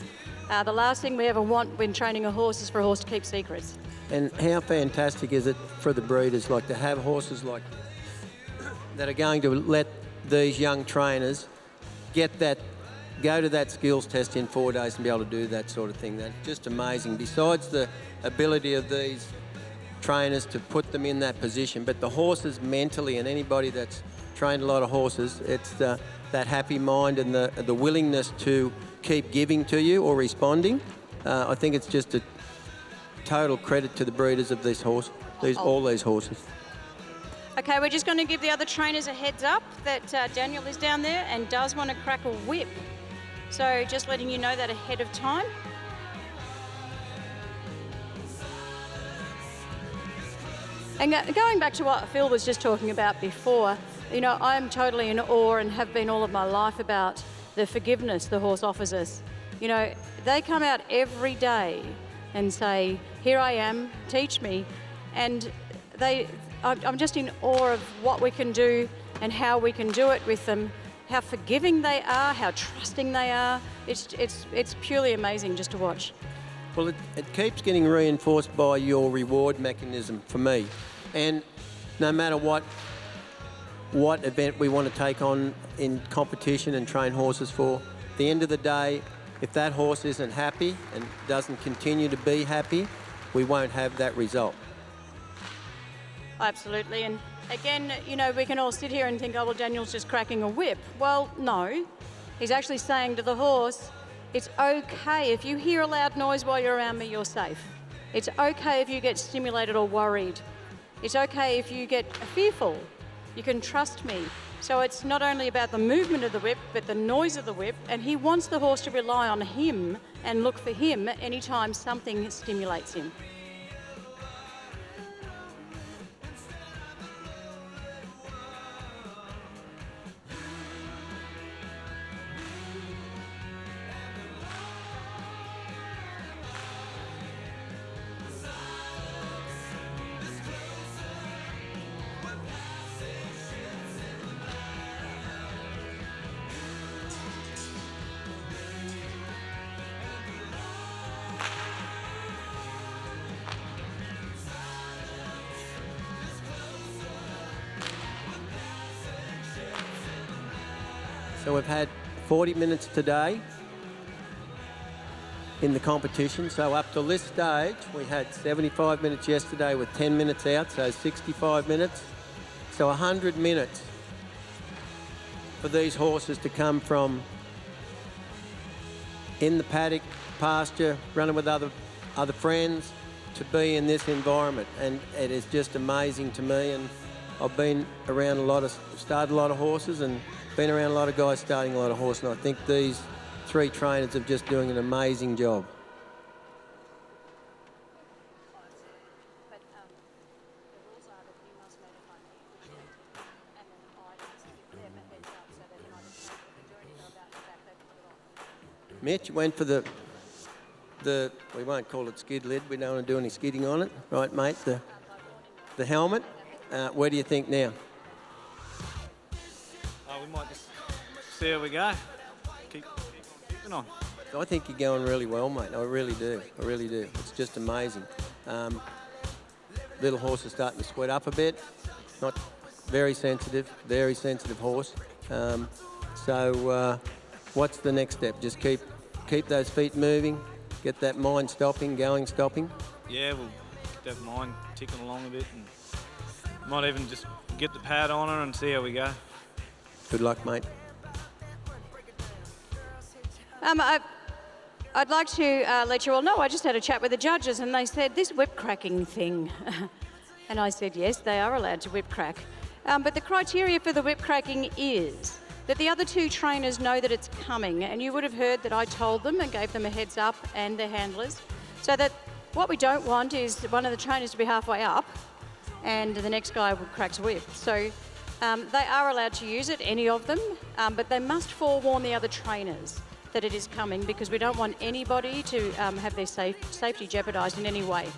The last thing we ever want when training a horse is for a horse to keep secrets. And how fantastic is it for the breeders, like to have horses like that are going to let these young trainers go to that skills test in 4 days and be able to do that sort of thing. That's just amazing. Besides the ability of these trainers to put them in that position, but the horses mentally, and anybody that's trained a lot of horses, it's that happy mind and the willingness to keep giving to you or responding. I think it's just a total credit to the breeders of all these horses. Okay, we're just going to give the other trainers a heads up that Daniel is down there and does want to crack a whip. So just letting you know that ahead of time. And going back to what Phil was just talking about before, you know, I'm totally in awe and have been all of my life about the forgiveness the horse offers us. You know, they come out every day and say, here I am, teach me. And I'm just in awe of what we can do and how we can do it with them, how forgiving they are, how trusting they are. It's purely amazing just to watch. Well, it keeps getting reinforced by your reward mechanism for me. And no matter what event we want to take on in competition and train horses for, at the end of the day, if that horse isn't happy and doesn't continue to be happy, we won't have that result. Absolutely. And again, you know, we can all sit here and think, oh, well, Daniel's just cracking a whip. Well, no. He's actually saying to the horse, it's okay if you hear a loud noise while you're around me, you're safe. It's okay if you get stimulated or worried. It's okay if you get fearful. You can trust me. So it's not only about the movement of the whip, but the noise of the whip. And he wants the horse to rely on him and look for him anytime something stimulates him. So we've had 40 minutes today in the competition. So up to this stage, we had 75 minutes yesterday with 10 minutes out, so 65 minutes. So 100 minutes for these horses to come from in the paddock, pasture, running with other friends, to be in this environment. And it is just amazing to me. And I've been around started a lot of horses and been around a lot of guys starting a lot of horses. And I think these 3 trainers are just doing an amazing job. Mitch went for the we won't call it skid lid. We don't want to do any skidding on it, right, mate? The helmet. Where do you think now? We might just see how we go. Keep keeping on. I think you're going really well, mate. I really do. I really do. It's just amazing. Little horse is starting to sweat up a bit. Not very sensitive horse. So what's the next step? Just keep those feet moving, get that mind stopping. Yeah, we'll get that mind ticking along a bit and might even just get the pad on her and see how we go. Good luck, mate. I'd like to let you all know, I just had a chat with the judges and they said, this whip cracking thing. And I said, yes, they are allowed to whip crack. But the criteria for the whip cracking is that the other 2 trainers know that it's coming. And you would have heard that I told them and gave them a heads up, and their handlers. So that what we don't want is one of the trainers to be halfway up and the next guy cracks a whip. So they are allowed to use it, any of them, but they must forewarn the other trainers that it is coming, because we don't want anybody to have their safety jeopardised in any way.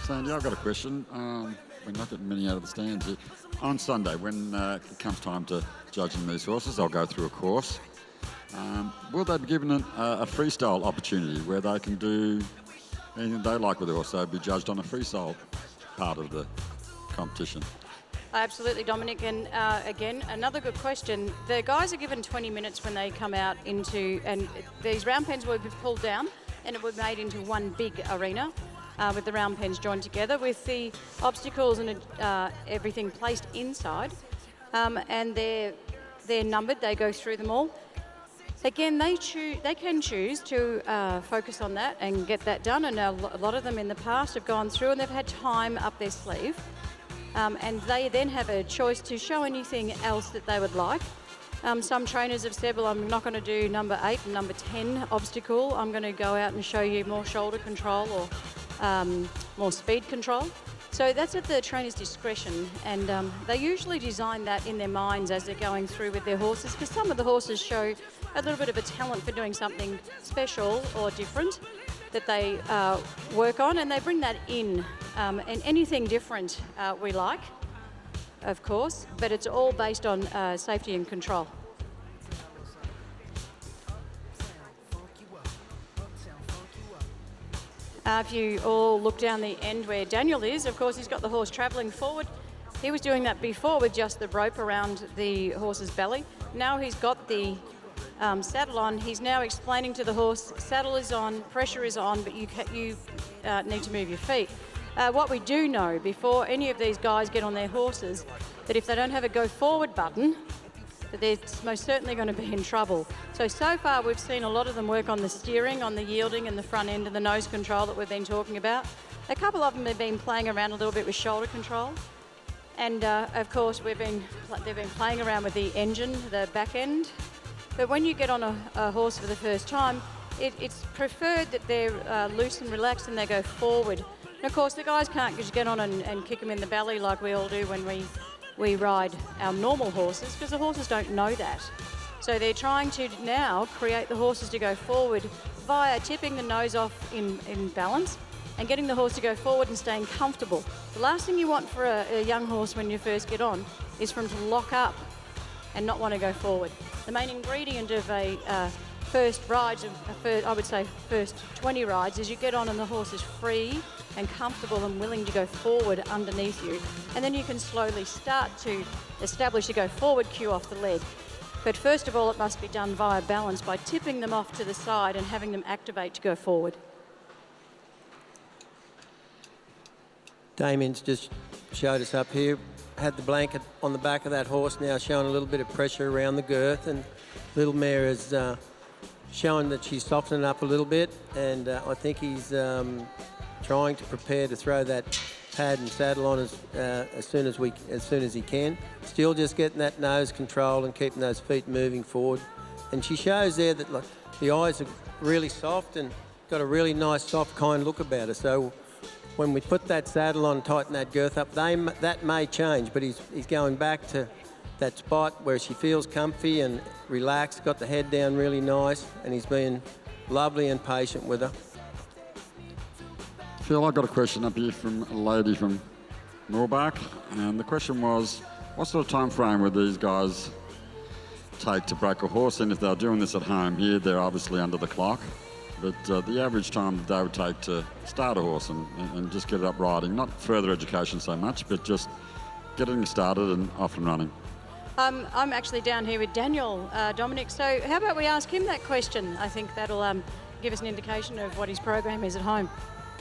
Sandy, I've got a question. We're not getting many out of the stands here. On Sunday, when it comes time to judging these horses, they'll go through a course. Will they be given a freestyle opportunity where they can do anything they like with the horse? They'll be judged on a freestyle part of the competition. Absolutely, Dominic. And again, another good question. The guys are given 20 minutes when they come out into, and these round pens will be pulled down and it will be made into one big arena with the round pens joined together with the obstacles and everything placed inside. And they're numbered, they go through them all. Again, they can choose to focus on that and get that done. And a lot of them in the past have gone through and they've had time up their sleeve. And they then have a choice to show anything else that they would like. Some trainers have said, well, I'm not going to do number 8 and number 10 obstacle. I'm going to go out and show you more shoulder control or more speed control. So that's at the trainer's discretion, and they usually design that in their minds as they're going through with their horses, because some of the horses show a little bit of a talent for doing something special or different that they work on, and they bring that in. And anything different we like, of course, but it's all based on safety and control. If you all look down the end where Daniel is, of course, he's got the horse travelling forward. He was doing that before with just the rope around the horse's belly. Now he's got the saddle on. He's now explaining to the horse, saddle is on, pressure is on, but you need to move your feet. What we do know before any of these guys get on their horses, that if they don't have a go forward button, that they're most certainly going to be in trouble. So far we've seen a lot of them work on the steering, on the yielding and the front end and the nose control that we've been talking about. A couple of them have been playing around a little bit with shoulder control. And of course they've been playing around with the engine, the back end. But when you get on a horse for the first time, it's preferred that they're loose and relaxed and they go forward. And of course the guys can't just get on and kick them in the belly like we all do when we ride our normal horses, because the horses don't know that. So they're trying to now create the horses to go forward via tipping the nose off in balance and getting the horse to go forward and staying comfortable. The last thing you want for a young horse when you first get on is for him to lock up and not want to go forward. The main ingredient of a first ride, I would say first 20 rides, is you get on and the horse is free and comfortable and willing to go forward underneath you. And then you can slowly start to establish a go forward cue off the leg. But first of all, it must be done via balance by tipping them off to the side and having them activate to go forward. Damien's just showed us up here had the blanket on the back of that horse now, showing a little bit of pressure around the girth, and little mare is showing that she's softening up a little bit, and I think he's trying to prepare to throw that pad and saddle on as soon as he can. Still just getting that nose control and keeping those feet moving forward. And she shows there that like the eyes are really soft and got a really nice soft kind look about her. So when we put that saddle on, tighten that girth up, that may change, but he's going back to that spot where she feels comfy and relaxed, got the head down really nice, and he's being lovely and patient with her. Phil, I've got a question up here from a lady from Moorbach, and the question was, what sort of time frame would these guys take to break a horse in if they're doing this at home? Here, they're obviously under the clock, but the average time that they would take to start a horse and just get it up riding, not further education so much, but just getting started and off and running. I'm actually down here with Daniel, Dominic, so how about we ask him that question? I think that'll give us an indication of what his program is at home.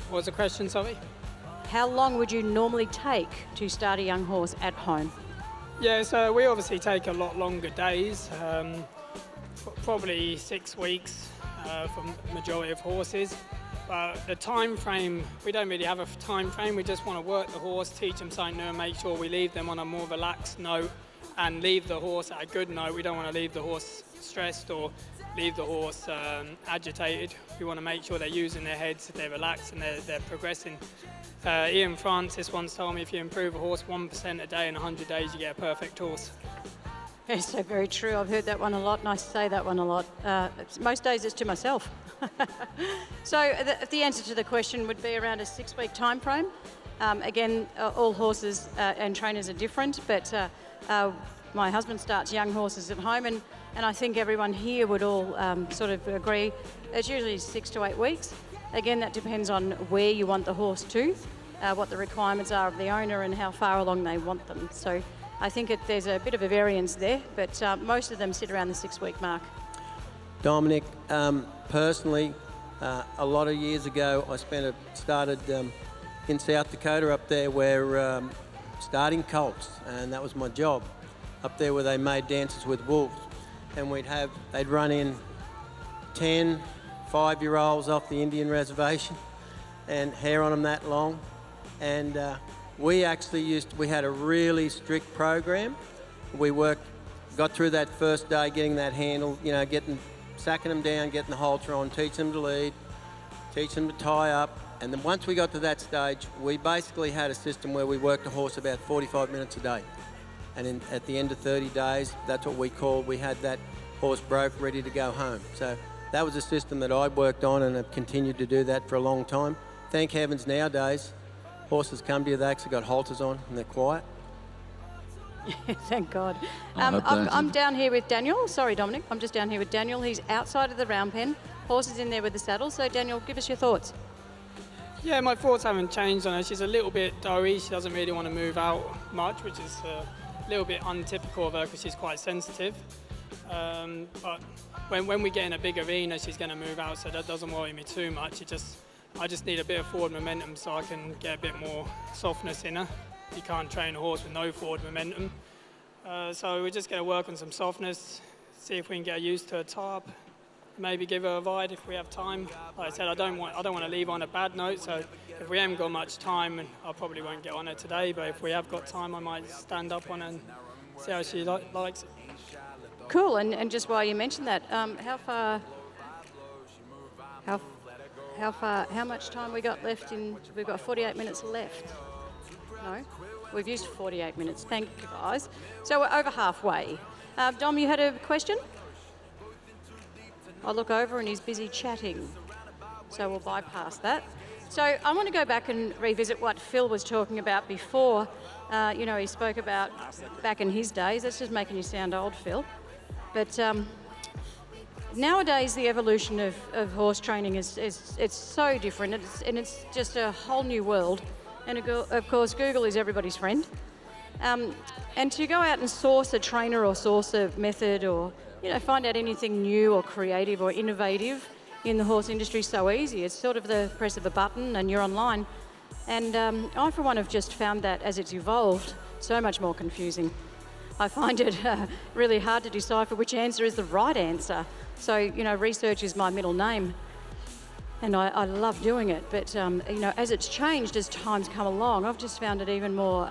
What was the question, sorry? How long would you normally take to start a young horse at home? Yeah, so we obviously take a lot longer days, probably 6 weeks for the majority of horses. But the time frame, we don't really have a time frame. We just want to work the horse, teach them something new, and make sure we leave them on a more relaxed note and leave the horse at a good note. We don't want to leave the horse stressed or leave the horse agitated. We want to make sure they're using their heads, they're relaxed, and they're progressing. Ian Francis once told me if you improve a horse 1% a day in 100 days, you get a perfect horse. It's so very true. I've heard that one a lot, and I say that one a lot. Most days it's to myself. So the answer to the question would be around a 6-week time frame. Again, all horses and trainers are different, but my husband starts young horses at home, and I think everyone here would all sort of agree it's usually 6 to 8 weeks. Again, that depends on where you want the horse to, what the requirements are of the owner and how far along they want them. So I think there's a bit of a variance there, but most of them sit around the 6-week mark. Dominic, personally, a lot of years ago, I started in South Dakota up there where starting colts, and that was my job, up there where they made dances with wolves. And they'd run in 10 5-year-olds off the Indian reservation and hair on them that long. And we actually we had a really strict program. We got through that first day getting that handle, sacking them down, getting the halter on, teaching them to lead, teaching them to tie up. And then once we got to that stage, we basically had a system where we worked the horse about 45 minutes a day. And at the end of 30 days, that's what we had that horse broke, ready to go home. So that was a system that I worked on and have continued to do that for a long time. Thank heavens nowadays, horses come to you, they actually got halters on and they're quiet. Thank God. I'm down here with Daniel. Sorry, Dominic. I'm just down here with Daniel. He's outside of the round pen. Horse is in there with the saddle. So, Daniel, give us your thoughts. Yeah, my thoughts haven't changed on her. She's a little bit doughy. She doesn't really want to move out much, which is a little bit untypical of her because she's quite sensitive. But when we get in a big arena, she's going to move out, so that doesn't worry me too much. I just need a bit of forward momentum so I can get a bit more softness in her. You can't train a horse with no forward momentum. So we're just going to work on some softness, see if we can get her used to a top, maybe give her a ride if we have time. Like I said, I don't want to leave on a bad note, so if we haven't got much time, I probably won't get on her today, but if we have got time, I might stand up on her and see how she likes it. Cool, and just while you mentioned that, how much time we got left we've got 48 minutes left. No, we've used 48 minutes, thank you guys. So we're over halfway. Dom, you had a question? I look over and he's busy chatting, so we'll bypass that. So I want to go back and revisit what Phil was talking about before. He spoke about back in his days. That's just making you sound old, Phil. But nowadays, the evolution of horse training it's so different, and it's just a whole new world. And of course, Google is everybody's friend. And to go out and source a trainer or source a method or find out anything new or creative or innovative in the horse industry is so easy. It's sort of the press of a button and you're online. And I, for one, have just found that as it's evolved, so much more confusing. I find it really hard to decipher which answer is the right answer. So, you know, research is my middle name, and I love doing it. But, you know, as it's changed as time's come along, I've just found it even more,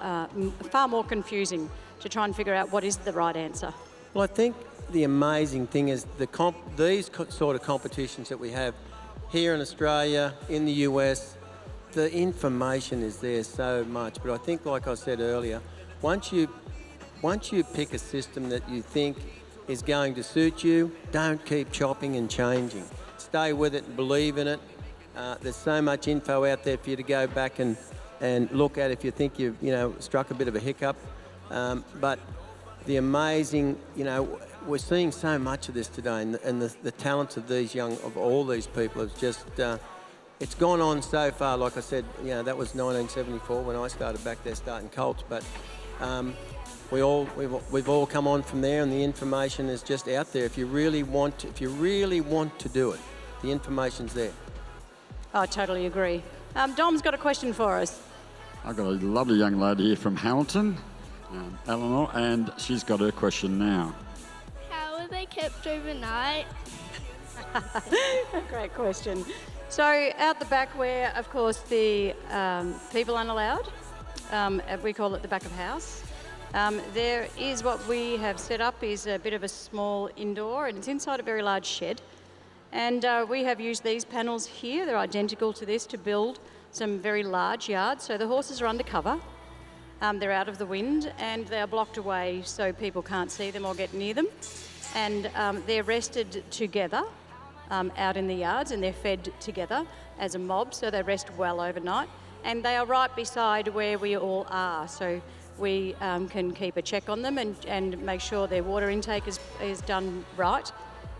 far more confusing to try and figure out what is the right answer. Well, I think the amazing thing is these sort of competitions that we have here in Australia, in the US, the information is there so much. But I think, like I said earlier, once you pick a system that you think is going to suit you, don't keep chopping and changing. Stay with it and believe in it. There's so much info out there for you to go back and look at if you think you've, you know, struck a bit of a hiccup. But the amazing, you know, we're seeing so much of this today, and the talents of all these people is just, it's gone on so far. Like I said, you know, that was 1974 when I started back there starting colts, but we've all come on from there, and the information is just out there. If you really want to do it, the information's there. I totally agree. Dom's got a question for us. I've got a lovely young lady here from Hamilton, Eleanor, and she's got her question now. How are they kept overnight? Great question. So out the back where, of course, the people aren't allowed, we call it the back of house, there is what we have set up is a bit of a small indoor, and it's inside a very large shed. And we have used these panels here. They're identical to this to build some very large yards. So the horses are undercover. They're out of the wind, and they are blocked away so people can't see them or get near them. And they're rested together out in the yards, and they're fed together as a mob, so they rest well overnight. And they are right beside where we all are, so we can keep a check on them and make sure their water intake is done right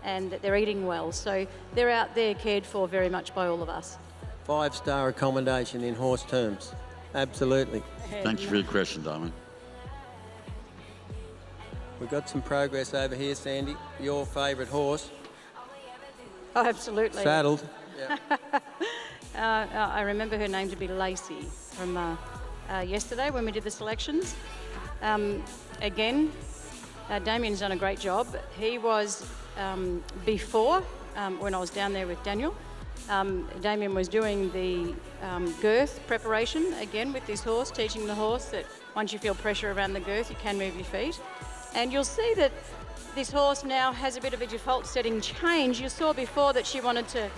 and that they're eating well. So they're out there cared for very much by all of us. 5-star accommodation in horse terms. Absolutely. Thank you for your question, darling. We've got some progress over here, Sandy. Your favourite horse. Oh, absolutely. Saddled. Yeah. I remember her name to be Lacey from yesterday when we did the selections. Again, Damien's done a great job. He was, before, when I was down there with Daniel, Damien was doing the girth preparation, again with this horse, teaching the horse that once you feel pressure around the girth, you can move your feet. And you'll see that this horse now has a bit of a default setting change. You saw before that she wanted to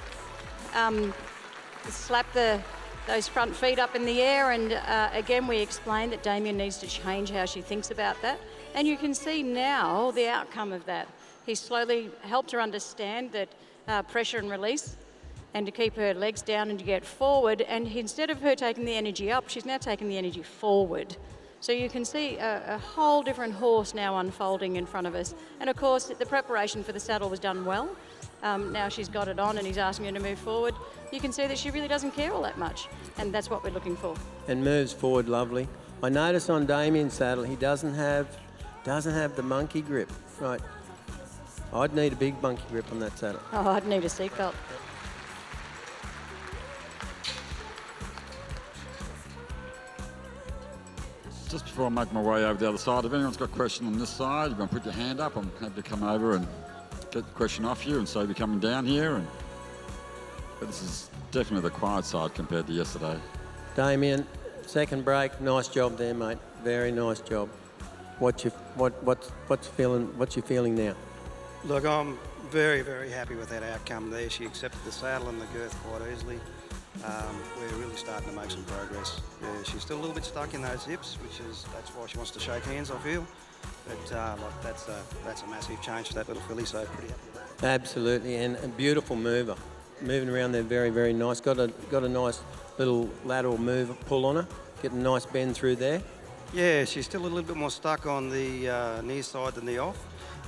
slap those front feet up in the air, and again we explained that Damien needs to change how she thinks about that. And you can see now the outcome of that. He slowly helped her understand that pressure and release, and to keep her legs down and to get forward. And instead of her taking the energy up, she's now taking the energy forward. So you can see a whole different horse now unfolding in front of us. And of course, the preparation for the saddle was done well. Now she's got it on and he's asking her to move forward. You can see that she really doesn't care all that much. And that's what we're looking for. And moves forward lovely. I notice on Damien's saddle, he doesn't have the monkey grip. Right. I'd need a big monkey grip on that saddle. Oh, I'd need a seatbelt. Just before I make my way over the other side, if anyone's got a question on this side, you want to put your hand up, I'm happy to come over and get the question off you and save you coming down here. But this is definitely the quiet side compared to yesterday. Damien, second break, nice job there, mate. Very nice job. What's your feeling now? Look, I'm very, very happy with that outcome there. She accepted the saddle and the girth quite easily. We're really starting to make some progress. Yeah, she's still a little bit stuck in those hips, that's why she wants to shake hands, I feel. But look, that's a massive change for that little filly, so pretty happy with that. Absolutely, and a beautiful mover. Moving around there very, very nice. Got a nice little lateral move pull on her. Getting a nice bend through there. Yeah, she's still a little bit more stuck on the near side than the off,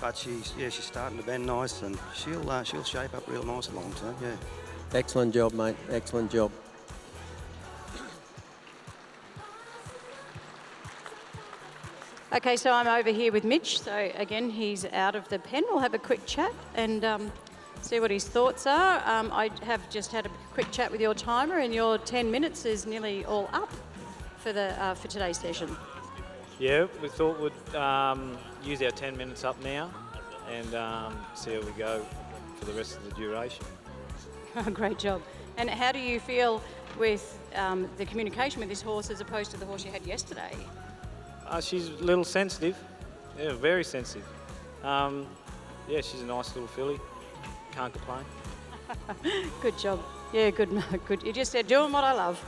but she's starting to bend nice, and she'll shape up real nice long term. Yeah. Excellent job, mate. Excellent job. Okay, so I'm over here with Mitch. So again, he's out of the pen. We'll have a quick chat and see what his thoughts are. I have just had a quick chat with your timer, and your 10 minutes is nearly all up for today's session. Yeah, we thought we'd use our 10 minutes up now and see how we go for the rest of the duration. Great job. And how do you feel with the communication with this horse as opposed to the horse you had yesterday? She's a little sensitive. Yeah, very sensitive. Yeah, she's a nice little filly. Can't complain. Good job. Yeah, good. You just said doing what I love.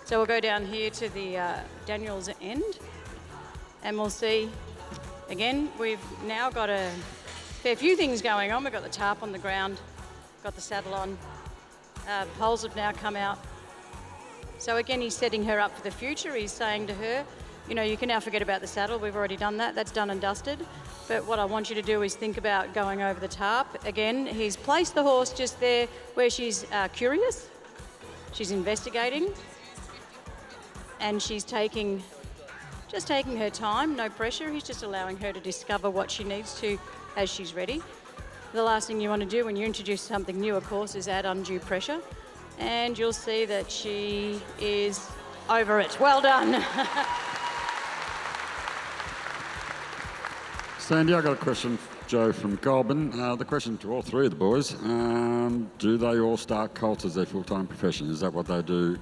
So we'll go down here to the Daniel's end and we'll see, again, we've now got a fair few things going on. We've got the tarp on the ground, got the saddle on, poles have now come out. So again, he's setting her up for the future. He's saying to her, you know, you can now forget about the saddle. We've already done that. That's done and dusted. But what I want you to do is think about going over the tarp. Again, he's placed the horse just there where she's curious. She's investigating. And she's just taking her time, no pressure. He's just allowing her to discover what she needs to as she's ready. The last thing you want to do when you introduce something new, of course, is add undue pressure. And you'll see that she is over it. Well done. Sandy, I've got a question, Joe from Goulburn. The question to all three of the boys, do they all start colts as their full-time profession? Is that what they do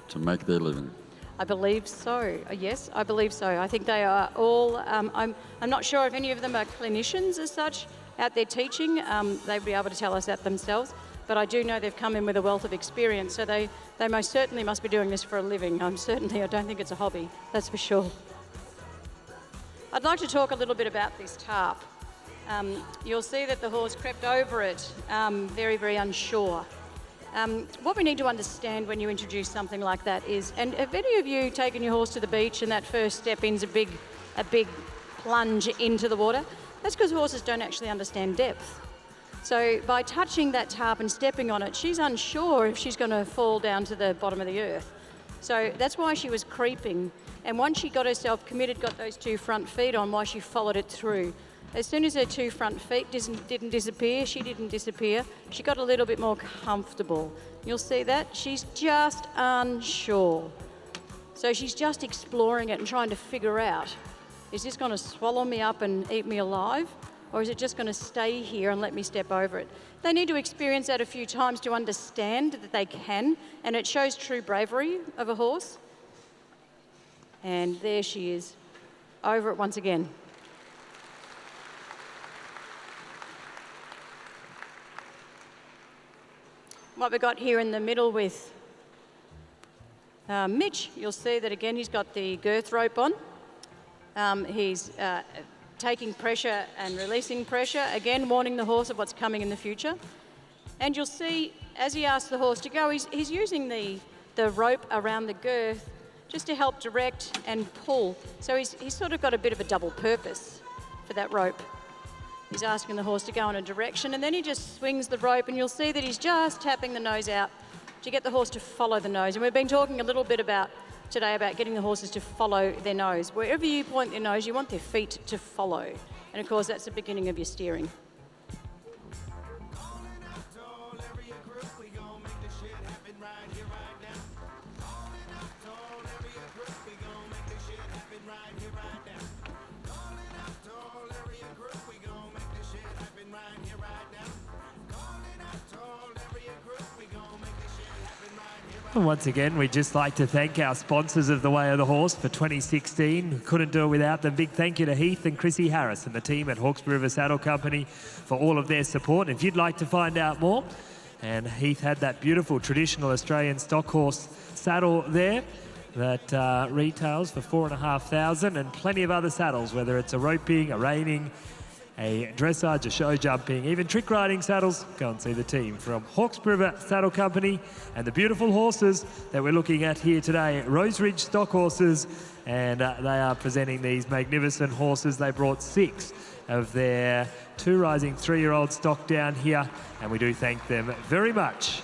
to make their living? I believe so. Yes, I believe so. I think they are all, I'm not sure if any of them are clinicians as such out there teaching. They'd be able to tell us that themselves. But I do know they've come in with a wealth of experience, so they most certainly must be doing this for a living. I don't think it's a hobby, that's for sure. I'd like to talk a little bit about this tarp. You'll see that the horse crept over it, very, very unsure. What we need to understand when you introduce something like that is, and have any of you taken your horse to the beach and that first step in's a big plunge into the water? That's because horses don't actually understand depth. So by touching that tarp and stepping on it, she's unsure if she's going to fall down to the bottom of the earth. So that's why she was creeping. And once she got herself committed, got those two front feet on, why she followed it through. As soon as her two front feet didn't disappear, she didn't disappear, she got a little bit more comfortable. You'll see that. She's just unsure. So she's just exploring it and trying to figure out, is this going to swallow me up and eat me alive? Or is it just going to stay here and let me step over it? They need to experience that a few times to understand that they can, and it shows true bravery of a horse. And there she is, over it once again. What we've got here in the middle with Mitch, you'll see that again he's got the girth rope on. He's taking pressure and releasing pressure, again warning the horse of what's coming in the future. And you'll see, as he asks the horse to go, he's using the rope around the girth just to help direct and pull. So he's sort of got a bit of a double purpose for that rope. He's asking the horse to go in a direction, and then he just swings the rope, and you'll see that he's just tapping the nose out to get the horse to follow the nose. And we've been talking a little bit today about getting the horses to follow their nose. Wherever you point their nose, you want their feet to follow. And of course, that's the beginning of your steering. And once again, we'd just like to thank our sponsors of The Way of the Horse for 2016. We couldn't do it without them. Big thank you to Heath and Chrissy Harris and the team at Hawkesbury River Saddle Company for all of their support. If you'd like to find out more, and Heath had that beautiful traditional Australian stock horse saddle there that retails for $4,500, and plenty of other saddles, whether it's a roping, a reining, a dressage, a show jumping, even trick riding saddles. Go and see the team from Hawkesbury River Saddle Company, and the beautiful horses that we're looking at here today, Rose Ridge stock horses, and they are presenting these magnificent horses. They brought 6 of their 2 rising 3-year-old stock down here, and we do thank them very much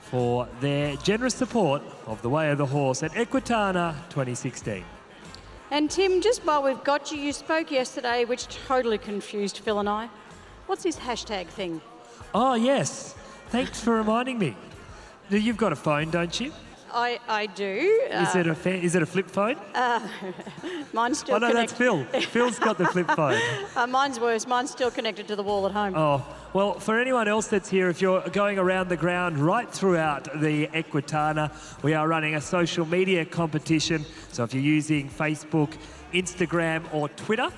for their generous support of The Way of the Horse at Equitana 2016. And Tim, just while we've got you, you spoke yesterday, which totally confused Phil and I. What's this hashtag thing? Oh, yes. Thanks for reminding me. You've got a phone, don't you? I do. Is it a flip phone? Mine's still Oh no, that's connected. Phil. Phil's got the flip phone. Mine's worse. Mine's still connected to the wall at home. Oh, well, for anyone else that's here, if you're going around the ground right throughout the Equitana, we are running a social media competition. So if you're using Facebook, Instagram or Twitter,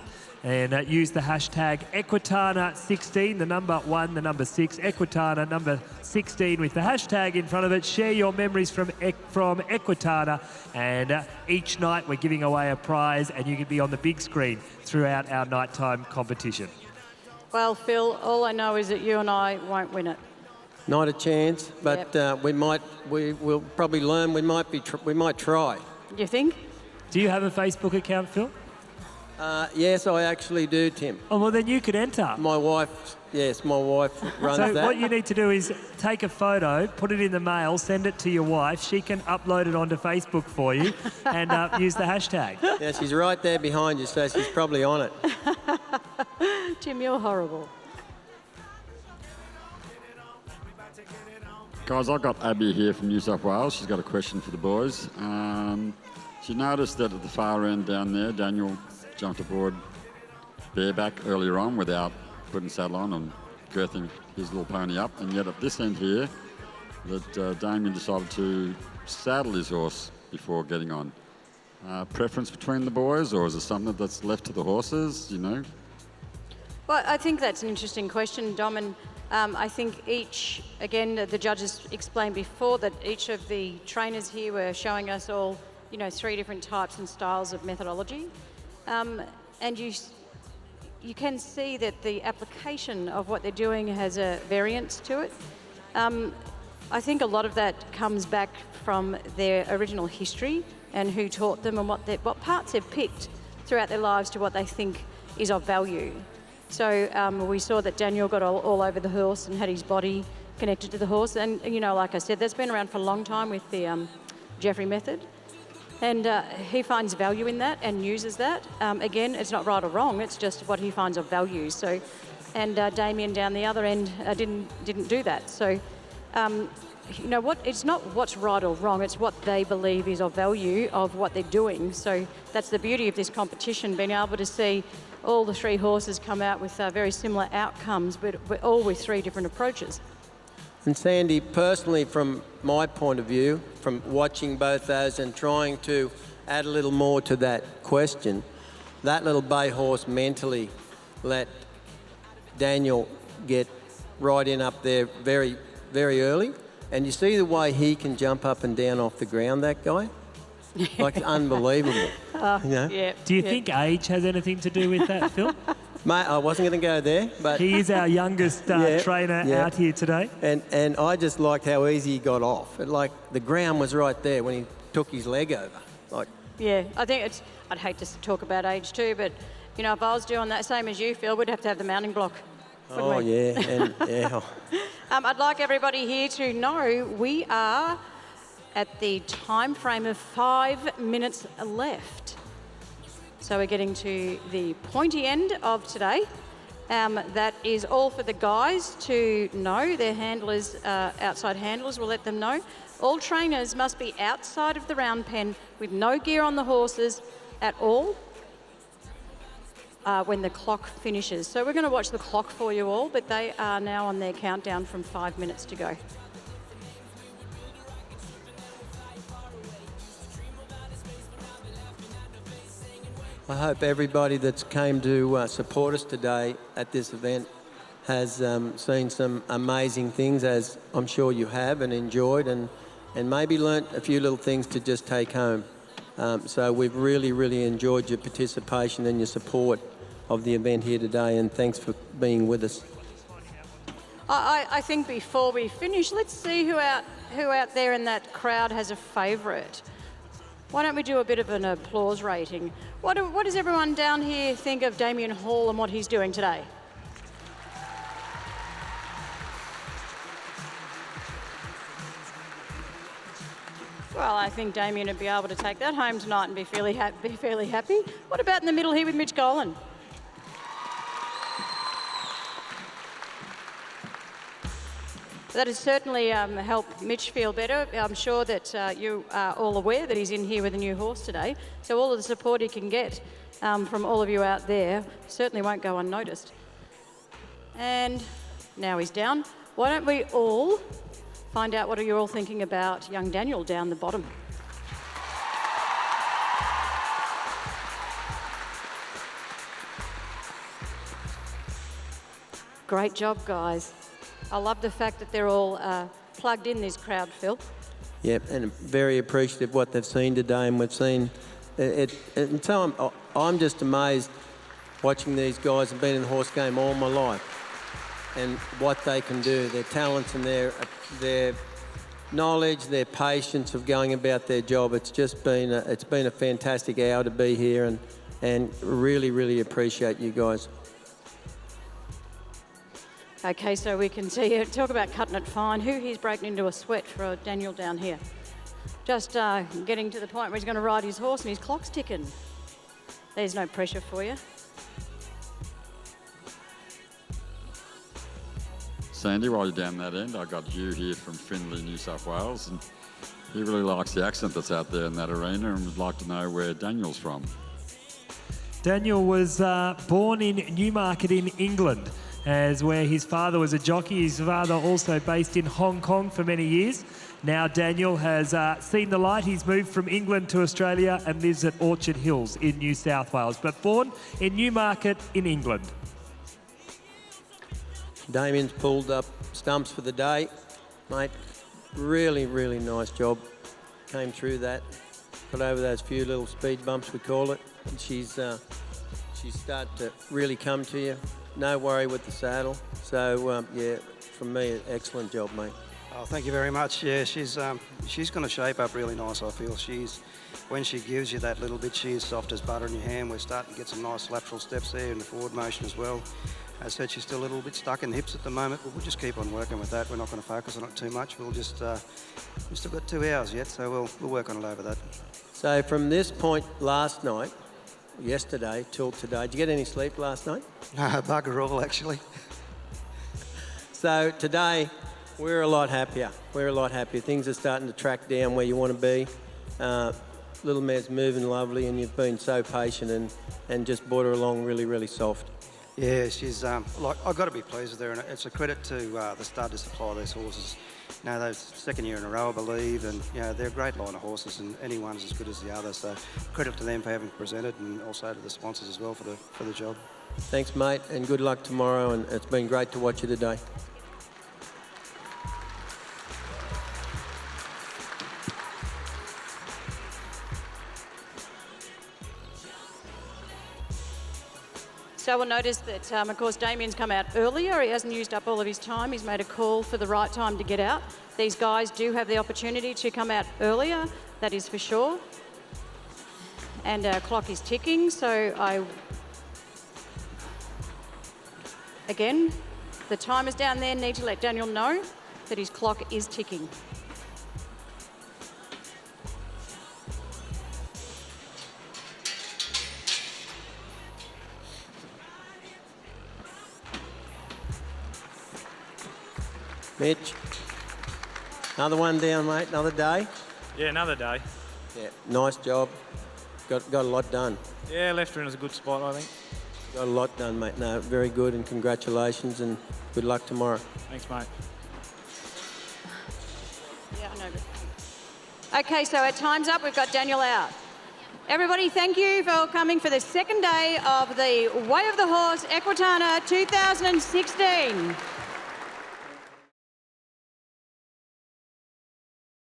and use the hashtag Equitana16, the number 1, the number 6, Equitana number 16 with the hashtag in front of it. Share your memories from Equitana, and each night we're giving away a prize, and you can be on the big screen throughout our nighttime competition. Well, Phil, all I know is that you and I won't win it. Not a chance, but we'll probably learn. We might try. You think? Do you have a Facebook account, Phil? Yes, I actually do, Tim. Oh, well, then you could enter. My wife runs So that. what you need to do is take a photo, put it in the mail, send it to your wife. She can upload it onto Facebook for you and use the hashtag. Yeah, she's right there behind you, so she's probably on it. Tim, you're horrible. Guys, I've got Abby here from New South Wales. She's got a question for the boys. She noticed that at the far end down there, Daniel jumped aboard bareback earlier on without putting saddle on and girthing his little pony up, and yet at this end here, that Damien decided to saddle his horse before getting on. Preference between the boys, or is it something that's left to the horses, you know? Well, I think that's an interesting question, Dom, and I think the judges explained before that each of the trainers here were showing us all, 3 different types and styles of methodology. And you can see that the application of what they're doing has a variance to it. I think a lot of that comes back from their original history and who taught them and what parts they've picked throughout their lives to what they think is of value. So we saw that Daniel got all over the horse and had his body connected to the horse. And, like I said, that's been around for a long time with the Jeffrey method. And he finds value in that and uses that. Again, it's not right or wrong, it's just what he finds of value. So, and Damien down the other end didn't do that. So, it's not what's right or wrong, it's what they believe is of value of what they're doing. So that's the beauty of this competition, being able to see all the 3 horses come out with very similar outcomes, but all with 3 different approaches. And Sandy, personally, from my point of view, from watching both those and trying to add a little more to that question, that little bay horse mentally let Daniel get right in up there very, very early. And you see the way he can jump up and down off the ground, that guy? Like, it's unbelievable. Yeah. Do you think age has anything to do with that, Phil? Mate, I wasn't going to go there, but... He is our youngest trainer out here today. And I just liked how easy he got off. The ground was right there when he took his leg over. Yeah, I think I'd hate to talk about age too, but, if I was doing that same as you, Phil, we'd have to have the mounting block. Oh, we? yeah, and yeah. I'd like everybody here to know we are at the time frame of 5 minutes left. So we're getting to the pointy end of today. That is all for the guys to know. Their handlers, outside handlers, will let them know. All trainers must be outside of the round pen with no gear on the horses at all when the clock finishes. So we're going to watch the clock for you all, but they are now on their countdown from 5 minutes to go. I hope everybody that's came to support us today at this event has seen some amazing things, as I'm sure you have, and enjoyed, and maybe learnt a few little things to just take home. So we've really, really enjoyed your participation and your support of the event here today, and thanks for being with us. I think before we finish, let's see who out there in that crowd has a favourite. Why don't we do a bit of an applause rating? What does everyone down here think of Damien Hall and what he's doing today? Well, I think Damien would be able to take that home tonight and be fairly happy. What about in the middle here with Mitch Golan? That has certainly helped Mitch feel better. I'm sure that you are all aware that he's in here with a new horse today. So all of the support he can get from all of you out there certainly won't go unnoticed. And now he's down. Why don't we all find out what you're all thinking about young Daniel down the bottom. Great job, guys. I love the fact that they're all plugged in this crowd, Phil. Yep, and very appreciative of what they've seen today, and we've seen it. And so I'm just amazed watching these guys. I've been in the horse game all my life, and what they can do, their talents and their knowledge, their patience of going about their job. It's just been a fantastic hour to be here, and really appreciate you guys. Okay, so we can see, talk about cutting it fine. Who here's breaking into a sweat for Daniel down here? Just getting to the point where he's going to ride his horse and his clock's ticking. There's no pressure for you. Sandy, while you're down that end, I got Hugh here from Findlay, New South Wales, and he really likes the accent that's out there in that arena and would like to know where Daniel's from. Daniel was born in Newmarket in England, as where his father was a jockey. His father also based in Hong Kong for many years. Now Daniel has seen the light. He's moved from England to Australia and lives at Orchard Hills in New South Wales, but born in Newmarket in England. Damien's pulled up stumps for the day. Mate, really nice job. Came through that, got over those few little speed bumps, we call it. And she's starting to really come to you. No worry with the saddle. So, yeah, from me, excellent job, mate. Oh, thank you very much. Yeah, she's going to shape up really nice, I feel. When she gives you that little bit, she is soft as butter in your hand. We're starting to get some nice lateral steps there in the forward motion as well. As I said, she's still a little bit stuck in the hips at the moment, but we'll just keep on working with that. We're not going to focus on it too much. We'll just, we've still got 2 hours yet, so we'll work on it over that. So from this point last night, yesterday till today, did you get any sleep last night? No, bugger all, actually. So today, we're a lot happier. Things are starting to track down where you want to be. Little mare's moving lovely, and you've been so patient and just brought her along really soft. Yeah, she's like, I've got to be pleased with her, and it's a credit to the stud to supply these horses. You know, they're second year in a row, I believe, and you know they're a great line of horses, and any one's as good as the other. So credit to them for having presented, and also to the sponsors as well for the job. Thanks, mate, and good luck tomorrow. And it's been great to watch you today. So we'll notice that, of course, Damien's come out earlier. He hasn't used up all of his time. He's made a call for the right time to get out. These guys do have the opportunity to come out earlier, that is for sure. And our clock is ticking, so again, the timers down there need to let Daniel know that his clock is ticking. Mitch, another one down, mate, another day. Yeah, another day. Yeah, nice job. Got a lot done. Yeah, left her in a good spot, I think. Got a lot done, mate. No, very good, and congratulations, and good luck tomorrow. Thanks, mate. Yeah, I know. Okay, so our time's up. We've got Daniel out. Everybody, thank you for coming for the second day of the Way of the Horse Equitana 2016.